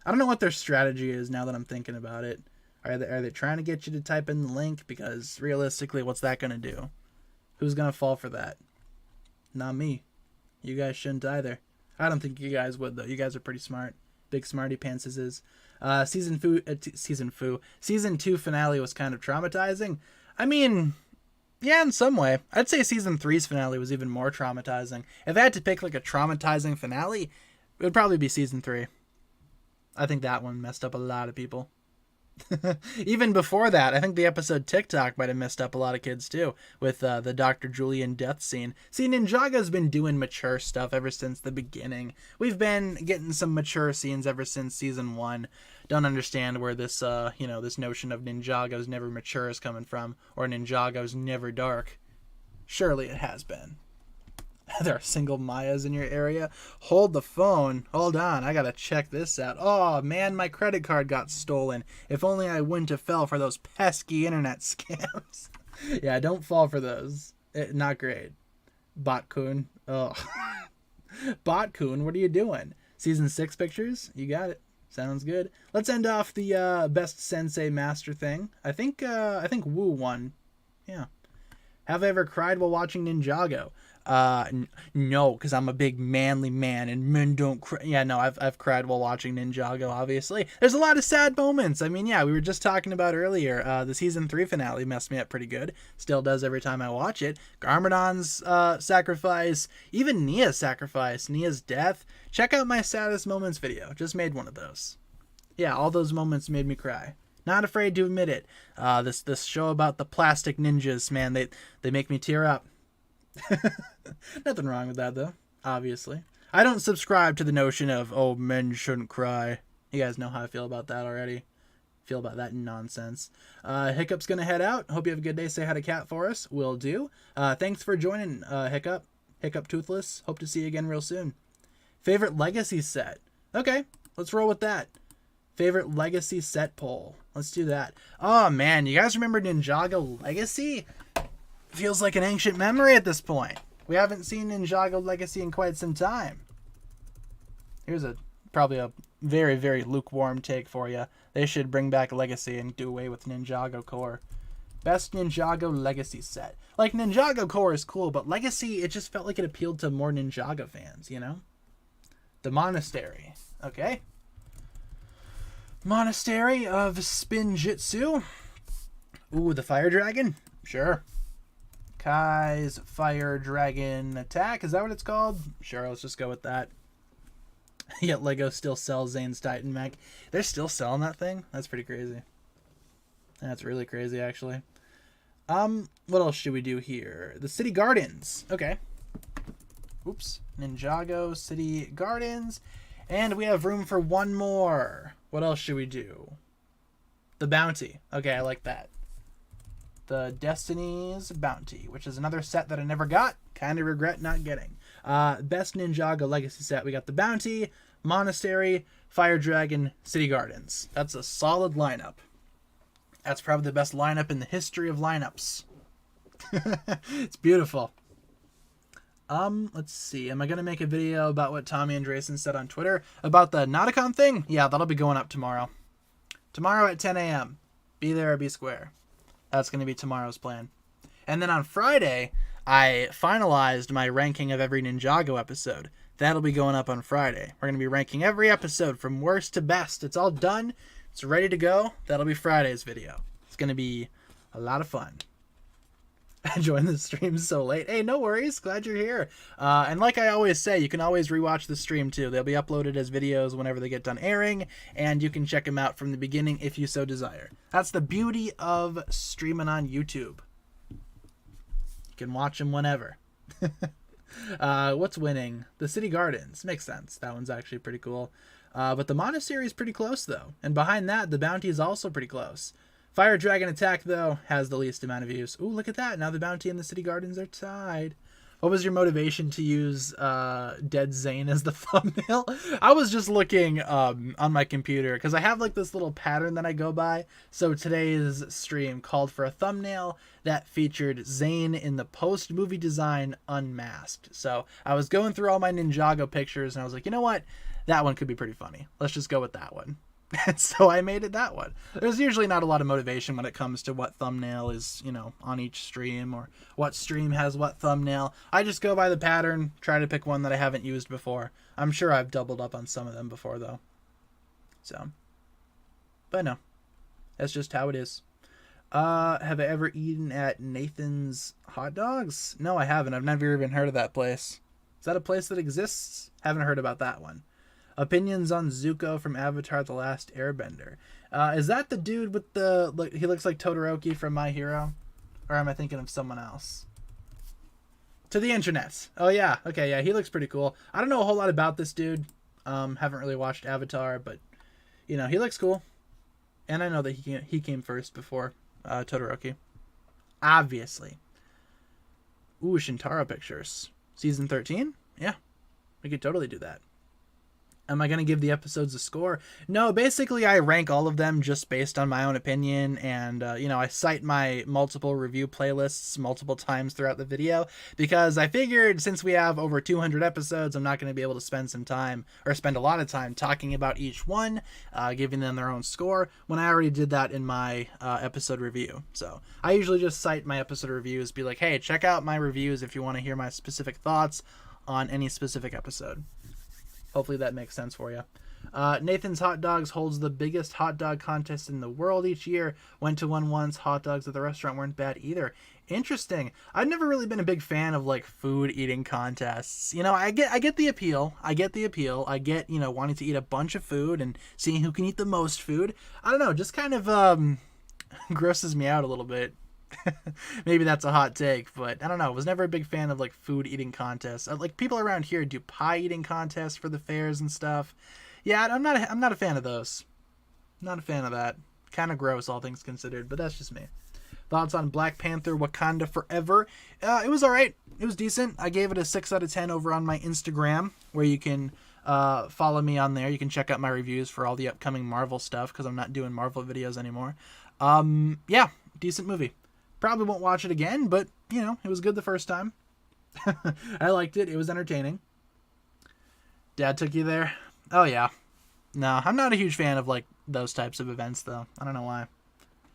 Speaker 1: I don't know what their strategy is now that I'm thinking about it. Are they trying to get you to type in the link? Because realistically, what's that gonna do? Who's gonna fall for that? Not me. You guys shouldn't either. I don't think you guys would though. You guys are pretty smart. Big smarty pantses. Season 2 finale was kind of traumatizing. I mean, yeah, in some way. I'd say season 3's finale was even more traumatizing. If I had to pick like a traumatizing finale, it would probably be season 3. I think that one messed up a lot of people. Even before that, I think the episode TikTok might have messed up a lot of kids too, with the Dr. Julian death scene. See, Ninjaga's been doing mature stuff ever since the beginning. We've been getting some mature scenes ever since season 1. Don't understand where this, this notion of Ninjago's never mature is coming from, or Ninjago's never dark. Surely it has been. There are single Mayas in your area? Hold the phone. Hold on, I gotta check this out. Oh man, my credit card got stolen. If only I wouldn't have fell for those pesky internet scams. Yeah, don't fall for those. Not great. Bot-kun. Oh. Bot-kun, what are you doing? Season 6 pictures? You got it. Sounds good. Let's end off the best Sensei Master thing. I think Wu won. Yeah. Have I ever cried while watching Ninjago? No, because I'm a big manly man and men don't cry. Yeah, no, I've cried while watching Ninjago, obviously. There's a lot of sad moments. I mean, yeah, we were just talking about earlier. The season 3 finale messed me up pretty good. Still does every time I watch it. Garmadon's sacrifice, even Nia's sacrifice, Nia's death. Check out my saddest moments video. Just made one of those. Yeah, all those moments made me cry. Not afraid to admit it. This show about the plastic ninjas, man, they make me tear up. Nothing wrong with that though, obviously. I don't subscribe to the notion of, oh, men shouldn't cry. You guys know how I feel about that already. Feel about that nonsense. Hiccup's gonna head out. Hope you have a good day. Say hi to Cat for us. Will do. Thanks for joining, Hiccup Toothless. Hope to see you again real soon. Favorite legacy set? Okay, let's roll with that. Favorite legacy set poll. Let's do that. Oh man, you guys remember Ninjago Legacy? Feels like an ancient memory at this point. We haven't seen Ninjago Legacy in quite some time. Here's probably a very, very lukewarm take for you. They should bring back Legacy and do away with Ninjago Core. Best Ninjago Legacy set. Like, Ninjago Core is cool, but Legacy, it just felt like it appealed to more Ninjago fans, you know? The Monastery. Okay. Monastery of Spinjitzu. Ooh, the Fire Dragon? Sure. Kai's Fire Dragon Attack. Is that what it's called? Sure, let's just go with that. Yet Lego still sells Zane's Titan Mech. They're still selling that thing? That's pretty crazy. That's really crazy, actually. What else should we do here? The City Gardens. Okay. Oops. Ninjago City Gardens. And we have room for one more. What else should we do? The Bounty. Okay, I like that. The Destiny's Bounty, which is another set that I never got. Kind of regret not getting. Best Ninjago Legacy set. We got the Bounty, Monastery, Fire Dragon, City Gardens. That's a solid lineup. That's probably the best lineup in the history of lineups. It's beautiful. Let's see. Am I going to make a video about what Tommy Andresen said on Twitter about the Nauticon thing? Yeah, that'll be going up tomorrow. Tomorrow at 10 a.m. Be there or be square. That's going to be tomorrow's plan. And then on Friday, I finalized my ranking of every Ninjago episode. That'll be going up on Friday. We're going to be ranking every episode from worst to best. It's all done. It's ready to go. That'll be Friday's video. It's going to be a lot of fun. I joined the stream so late. Hey, no worries. Glad you're here. And like I always say, you can always rewatch the stream too. They'll be uploaded as videos whenever they get done airing, and you can check them out from the beginning if you so desire. That's the beauty of streaming on YouTube. You can watch them whenever. What's winning? The City Gardens. Makes sense. That one's actually pretty cool. But the Monastery is pretty close, though. And behind that, the Bounty is also pretty close. Fire Dragon Attack, though, has the least amount of views. Ooh, look at that. Now the Bounty and the City Gardens are tied. What was your motivation to use Dead Zane as the thumbnail? I was just looking on my computer because I have like this little pattern that I go by. So today's stream called for a thumbnail that featured Zane in the post-movie design unmasked. So I was going through all my Ninjago pictures and I was like, you know what? That one could be pretty funny. Let's just go with that one. And so I made it that one. There's usually not a lot of motivation when it comes to what thumbnail is, you know, on each stream or what stream has what thumbnail. I just go by the pattern, try to pick one that I haven't used before. I'm sure I've doubled up on some of them before, though. So, but no, that's just how it is. Have I ever eaten at Nathan's Hot Dogs? No, I haven't. I've never even heard of that place. Is that a place that exists? Haven't heard about that one. Opinions on Zuko from Avatar: The Last Airbender. Is that the dude with the... he looks like Todoroki from My Hero? Or am I thinking of someone else? To the internet. Oh, yeah. Okay, yeah, he looks pretty cool. I don't know a whole lot about this dude. Haven't really watched Avatar, but, you know, he looks cool. And I know that he came first before Todoroki. Obviously. Ooh, Shintaro Pictures. Season 13? Yeah, we could totally do that. Am I going to give the episodes a score? No, basically I rank all of them just based on my own opinion. And, you know, I cite my multiple review playlists multiple times throughout the video because I figured since we have over 200 episodes, I'm not going to be able to spend some time or spend a lot of time talking about each one, giving them their own score when I already did that in my episode review. So I usually just cite my episode reviews, be like, hey, check out my reviews if you want to hear my specific thoughts on any specific episode. Hopefully that makes sense for you. Nathan's Hot Dogs holds the biggest hot dog contest in the world each year. Went to one once. Hot dogs at the restaurant weren't bad either. Interesting. I've never really been a big fan of like food eating contests. You know, I get the appeal. I get, you know, wanting to eat a bunch of food and seeing who can eat the most food. I don't know, just kind of grosses me out a little bit. Maybe that's a hot take, but I don't know. I was never a big fan of like food eating contests. Like people around here do pie eating contests for the fairs and stuff. Yeah, I'm not a fan of those. Not a fan of that. Kind of gross, all things considered, but that's just me. Thoughts on Black Panther: Wakanda Forever? It was all right. It was decent. I gave it a 6 out of 10 over on my Instagram, where you can follow me on there. You can check out my reviews for all the upcoming Marvel stuff because I'm not doing Marvel videos anymore. Yeah, decent movie. Probably won't watch it again, but, you know, it was good the first time. I liked it. It was entertaining. Dad took you there? Oh, yeah. No, I'm not a huge fan of, like, those types of events, though. I don't know why.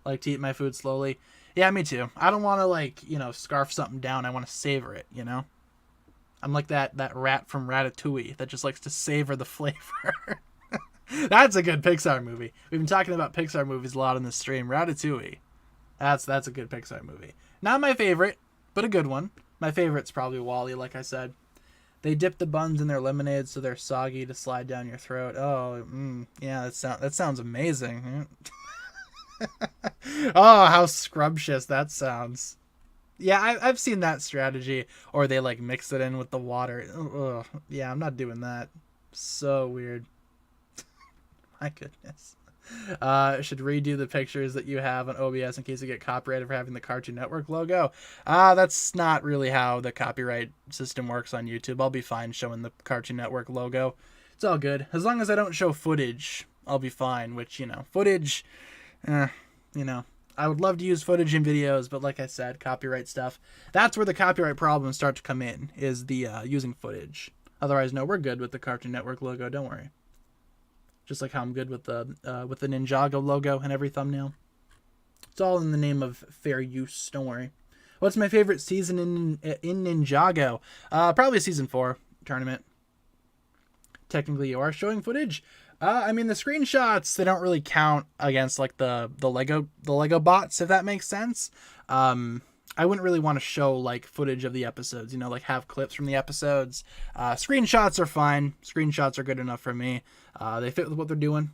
Speaker 1: I like to eat my food slowly. Yeah, me too. I don't want to, like, you know, scarf something down. I want to savor it, you know? I'm like that rat from Ratatouille that just likes to savor the flavor. That's a good Pixar movie. We've been talking about Pixar movies a lot on this stream. Ratatouille. That's a good Pixar movie. Not my favorite, but a good one. My favorite's probably WALL-E, like I said. They dip the buns in their lemonade so they're soggy to slide down your throat. Oh, yeah, that sounds amazing. Oh, how scrumptious that sounds. Yeah, I've seen that strategy. Or they, like, mix it in with the water. Ugh. Yeah, I'm not doing that. So weird. My goodness. Should redo the pictures that you have on OBS in case you get copyrighted for having the Cartoon Network logo. That's not really how the copyright system works on YouTube. I'll be fine showing the Cartoon Network logo. It's all good. As long as I don't show footage, I'll be fine. Which, you know, footage, you know, I would love to use footage in videos, but like I said, copyright stuff. That's where the copyright problems start to come in, is the using footage. Otherwise, no, we're good with the Cartoon Network logo. Don't worry. Just like how I'm good with the Ninjago logo and every thumbnail. It's all in the name of fair use. Don't worry. What's my favorite season in Ninjago? Probably season 4 tournament. Technically, you are showing footage. I mean, the screenshots, they don't really count against like the Lego bots, if that makes sense. I wouldn't really want to show like footage of the episodes, you know, like have clips from the episodes. Screenshots are fine. Screenshots are good enough for me. They fit with what they're doing.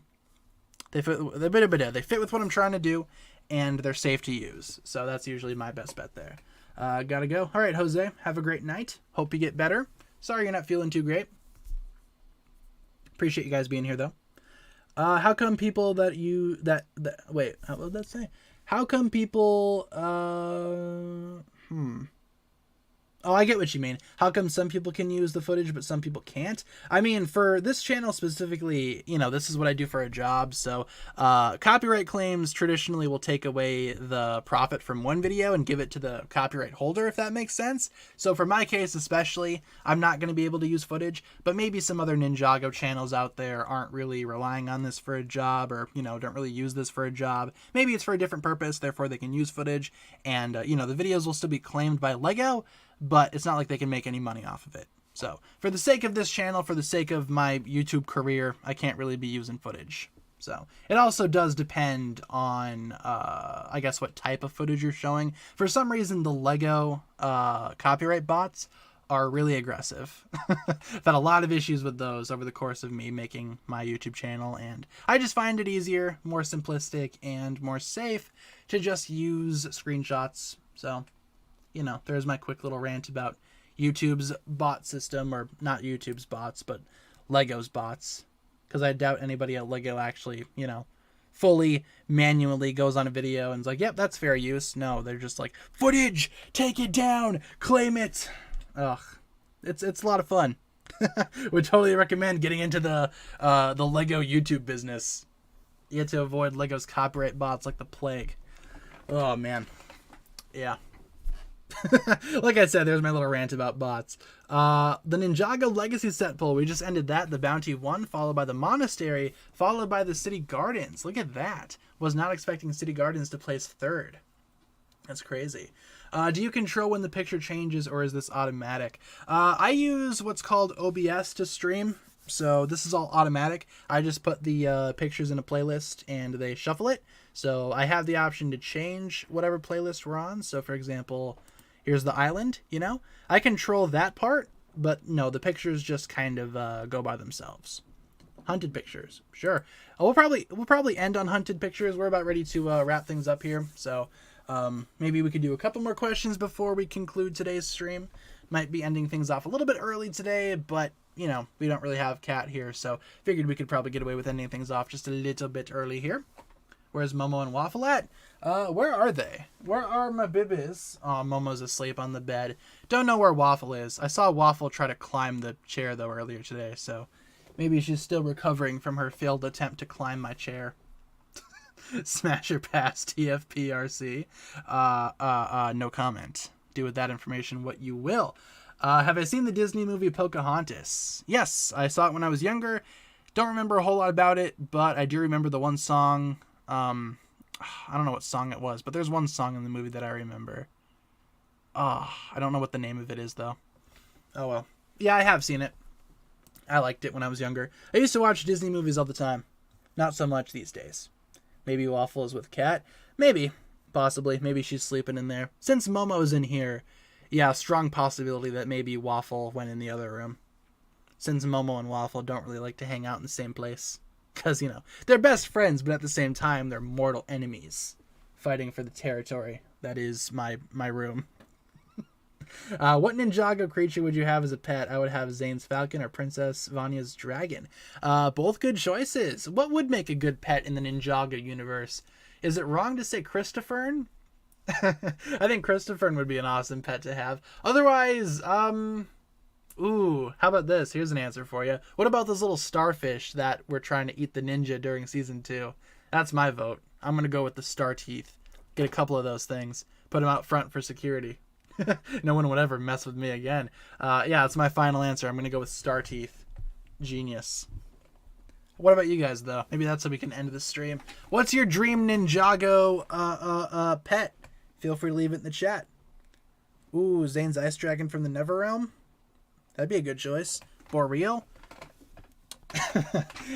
Speaker 1: They fit with what I'm trying to do, and they're safe to use. So that's usually my best bet there. Gotta go. All right, Jose, have a great night. Hope you get better. Sorry you're not feeling too great. Appreciate you guys being here, though. How come people that you... Wait, what did that say? How come people... Oh, I get what you mean. How come some people can use the footage, but some people can't? I mean, for this channel specifically, you know, this is what I do for a job. So copyright claims traditionally will take away the profit from one video and give it to the copyright holder, if that makes sense. So for my case especially, I'm not going to be able to use footage, but maybe some other Ninjago channels out there aren't really relying on this for a job, or, you know, don't really use this for a job. Maybe it's for a different purpose, therefore they can use footage. And, you know, the videos will still be claimed by Lego, but it's not like they can make any money off of it. So for the sake of this channel, for the sake of my YouTube career, I can't really be using footage. So it also does depend on, I guess, what type of footage you're showing. For some reason, the Lego copyright bots are really aggressive. I've had a lot of issues with those over the course of me making my YouTube channel, and I just find it easier, more simplistic, and more safe to just use screenshots. So, you know, there's my quick little rant about YouTube's bot system, or not YouTube's bots, but Lego's bots. Because I doubt anybody at Lego actually, you know, fully manually goes on a video and is like, yep, that's fair use. No, they're just like, footage, take it down, claim it. Ugh, it's a lot of fun. Would totally recommend getting into the Lego YouTube business. You get to avoid Lego's copyright bots like the plague. Oh, man. Yeah. Like I said, there's my little rant about bots. The Ninjago Legacy set pull, we just ended that. The Bounty 1, followed by the Monastery, followed by the City Gardens. Look at that. Was not expecting City Gardens to place third. That's crazy. Do you control when the picture changes, or is this automatic? I use what's called OBS to stream, so this is all automatic. I just put the pictures in a playlist and they shuffle it. So I have the option to change whatever playlist we're on. So for example, here's the island, you know? I control that part, but no, the pictures just kind of go by themselves. Hunted pictures, sure. We'll probably end on hunted pictures. We're about ready to wrap things up here, so maybe we could do a couple more questions before we conclude today's stream. Might be ending things off a little bit early today, but, you know, we don't really have Cat here, so figured we could probably get away with ending things off just a little bit early here. Where's Momo and Waffle at? Where are they? Where are my bibbies? Oh, Momo's asleep on the bed. Don't know where Waffle is. I saw Waffle try to climb the chair, though, earlier today, so maybe she's still recovering from her failed attempt to climb my chair. Smash her past TFPRC. No comment. Do with that information what you will. Have I seen the Disney movie Pocahontas? Yes, I saw it when I was younger. Don't remember a whole lot about it, but I do remember the one song. I don't know what song it was, but there's one song in the movie that I remember. I don't know what the name of it is, though. Oh, well. Yeah, I have seen it. I liked it when I was younger. I used to watch Disney movies all the time. Not so much these days. Maybe Waffle is with Cat. Maybe. Possibly. Maybe she's sleeping in there. Since Momo's in here, yeah, strong possibility that maybe Waffle went in the other room. Since Momo and Waffle don't really like to hang out in the same place. Because, you know, they're best friends, but at the same time, they're mortal enemies. Fighting for the territory that is my room. What Ninjago creature would you have as a pet? I would have Zane's falcon or Princess Vanya's dragon. Both good choices. What would make a good pet in the Ninjago universe? Is it wrong to say Christophern? I think Christophern would be an awesome pet to have. Otherwise, ooh, how about this? Here's an answer for you. What about those little starfish that were trying to eat the ninja during season 2? That's my vote. I'm going to go with the star teeth. Get a couple of those things. Put them out front for security. No one would ever mess with me again. Yeah, that's my final answer. I'm going to go with star teeth. Genius. What about you guys, though? Maybe that's how we can end the stream. What's your dream Ninjago pet? Feel free to leave it in the chat. Ooh, Zane's Ice Dragon from the Never Realm. That'd be a good choice. Boreal.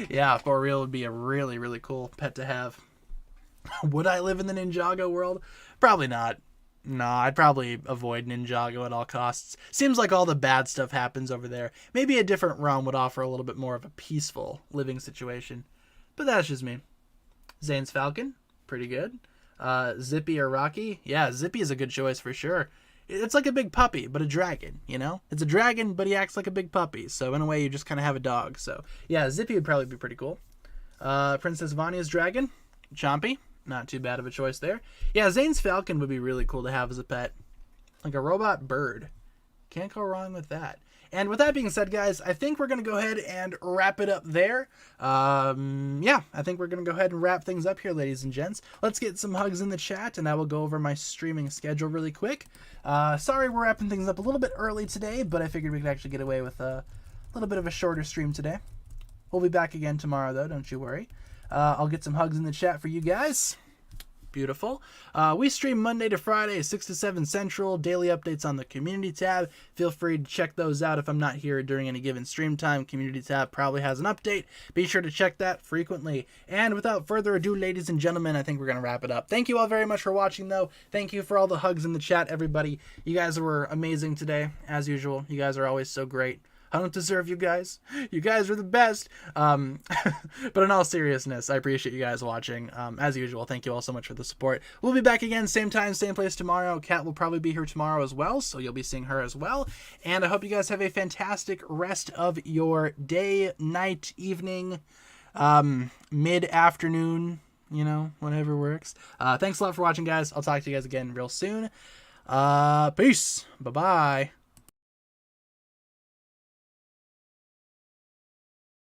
Speaker 1: Yeah, Boreal would be a really, really cool pet to have. Would I live in the Ninjago world? Probably not. No, I'd probably avoid Ninjago at all costs. Seems like all the bad stuff happens over there. Maybe a different realm would offer a little bit more of a peaceful living situation. But that's just me. Zane's Falcon. Pretty good. Zippy or Rocky? Yeah, Zippy is a good choice for sure. it's like a big puppy, but a dragon, you know? It's a dragon, but he acts like a big puppy. So in a way, you just kind of have a dog. So yeah, Zippy would probably be pretty cool. Princess Vanya's dragon, Chompy. Not too bad of a choice there. Yeah, Zane's falcon would be really cool to have as a pet. Like a robot bird. Can't go wrong with that. And with that being said, guys, I think we're going to go ahead and wrap it up there. Yeah, I think we're going to go ahead and wrap things up here, ladies and gents. Let's get some hugs in the chat, and I will go over my streaming schedule really quick. Sorry we're wrapping things up a little bit early today, but I figured we could actually get away with a little bit of a shorter stream today. We'll be back again tomorrow, though, don't you worry. I'll get some hugs in the chat for you guys. Beautiful. We stream Monday to Friday, 6 to 7 Central. Daily updates on the community tab. Feel free to check those out if I'm not here during any given stream time. Community tab probably has an update. Be sure to check that frequently. And without further ado, ladies and gentlemen, I think we're going to wrap it up. Thank you all very much for watching, though. Thank you for all the hugs in the chat, everybody. You guys were amazing today, as usual. You guys are always so great. I don't deserve you guys. You guys are the best. But in all seriousness, I appreciate you guys watching. As usual, thank you all so much for the support. We'll be back again, same time, same place tomorrow. Kat will probably be here tomorrow as well, so you'll be seeing her as well. And I hope you guys have a fantastic rest of your day, night, evening, mid-afternoon, you know, whatever works. Thanks a lot for watching, guys. I'll talk to you guys again real soon. Peace. Bye-bye.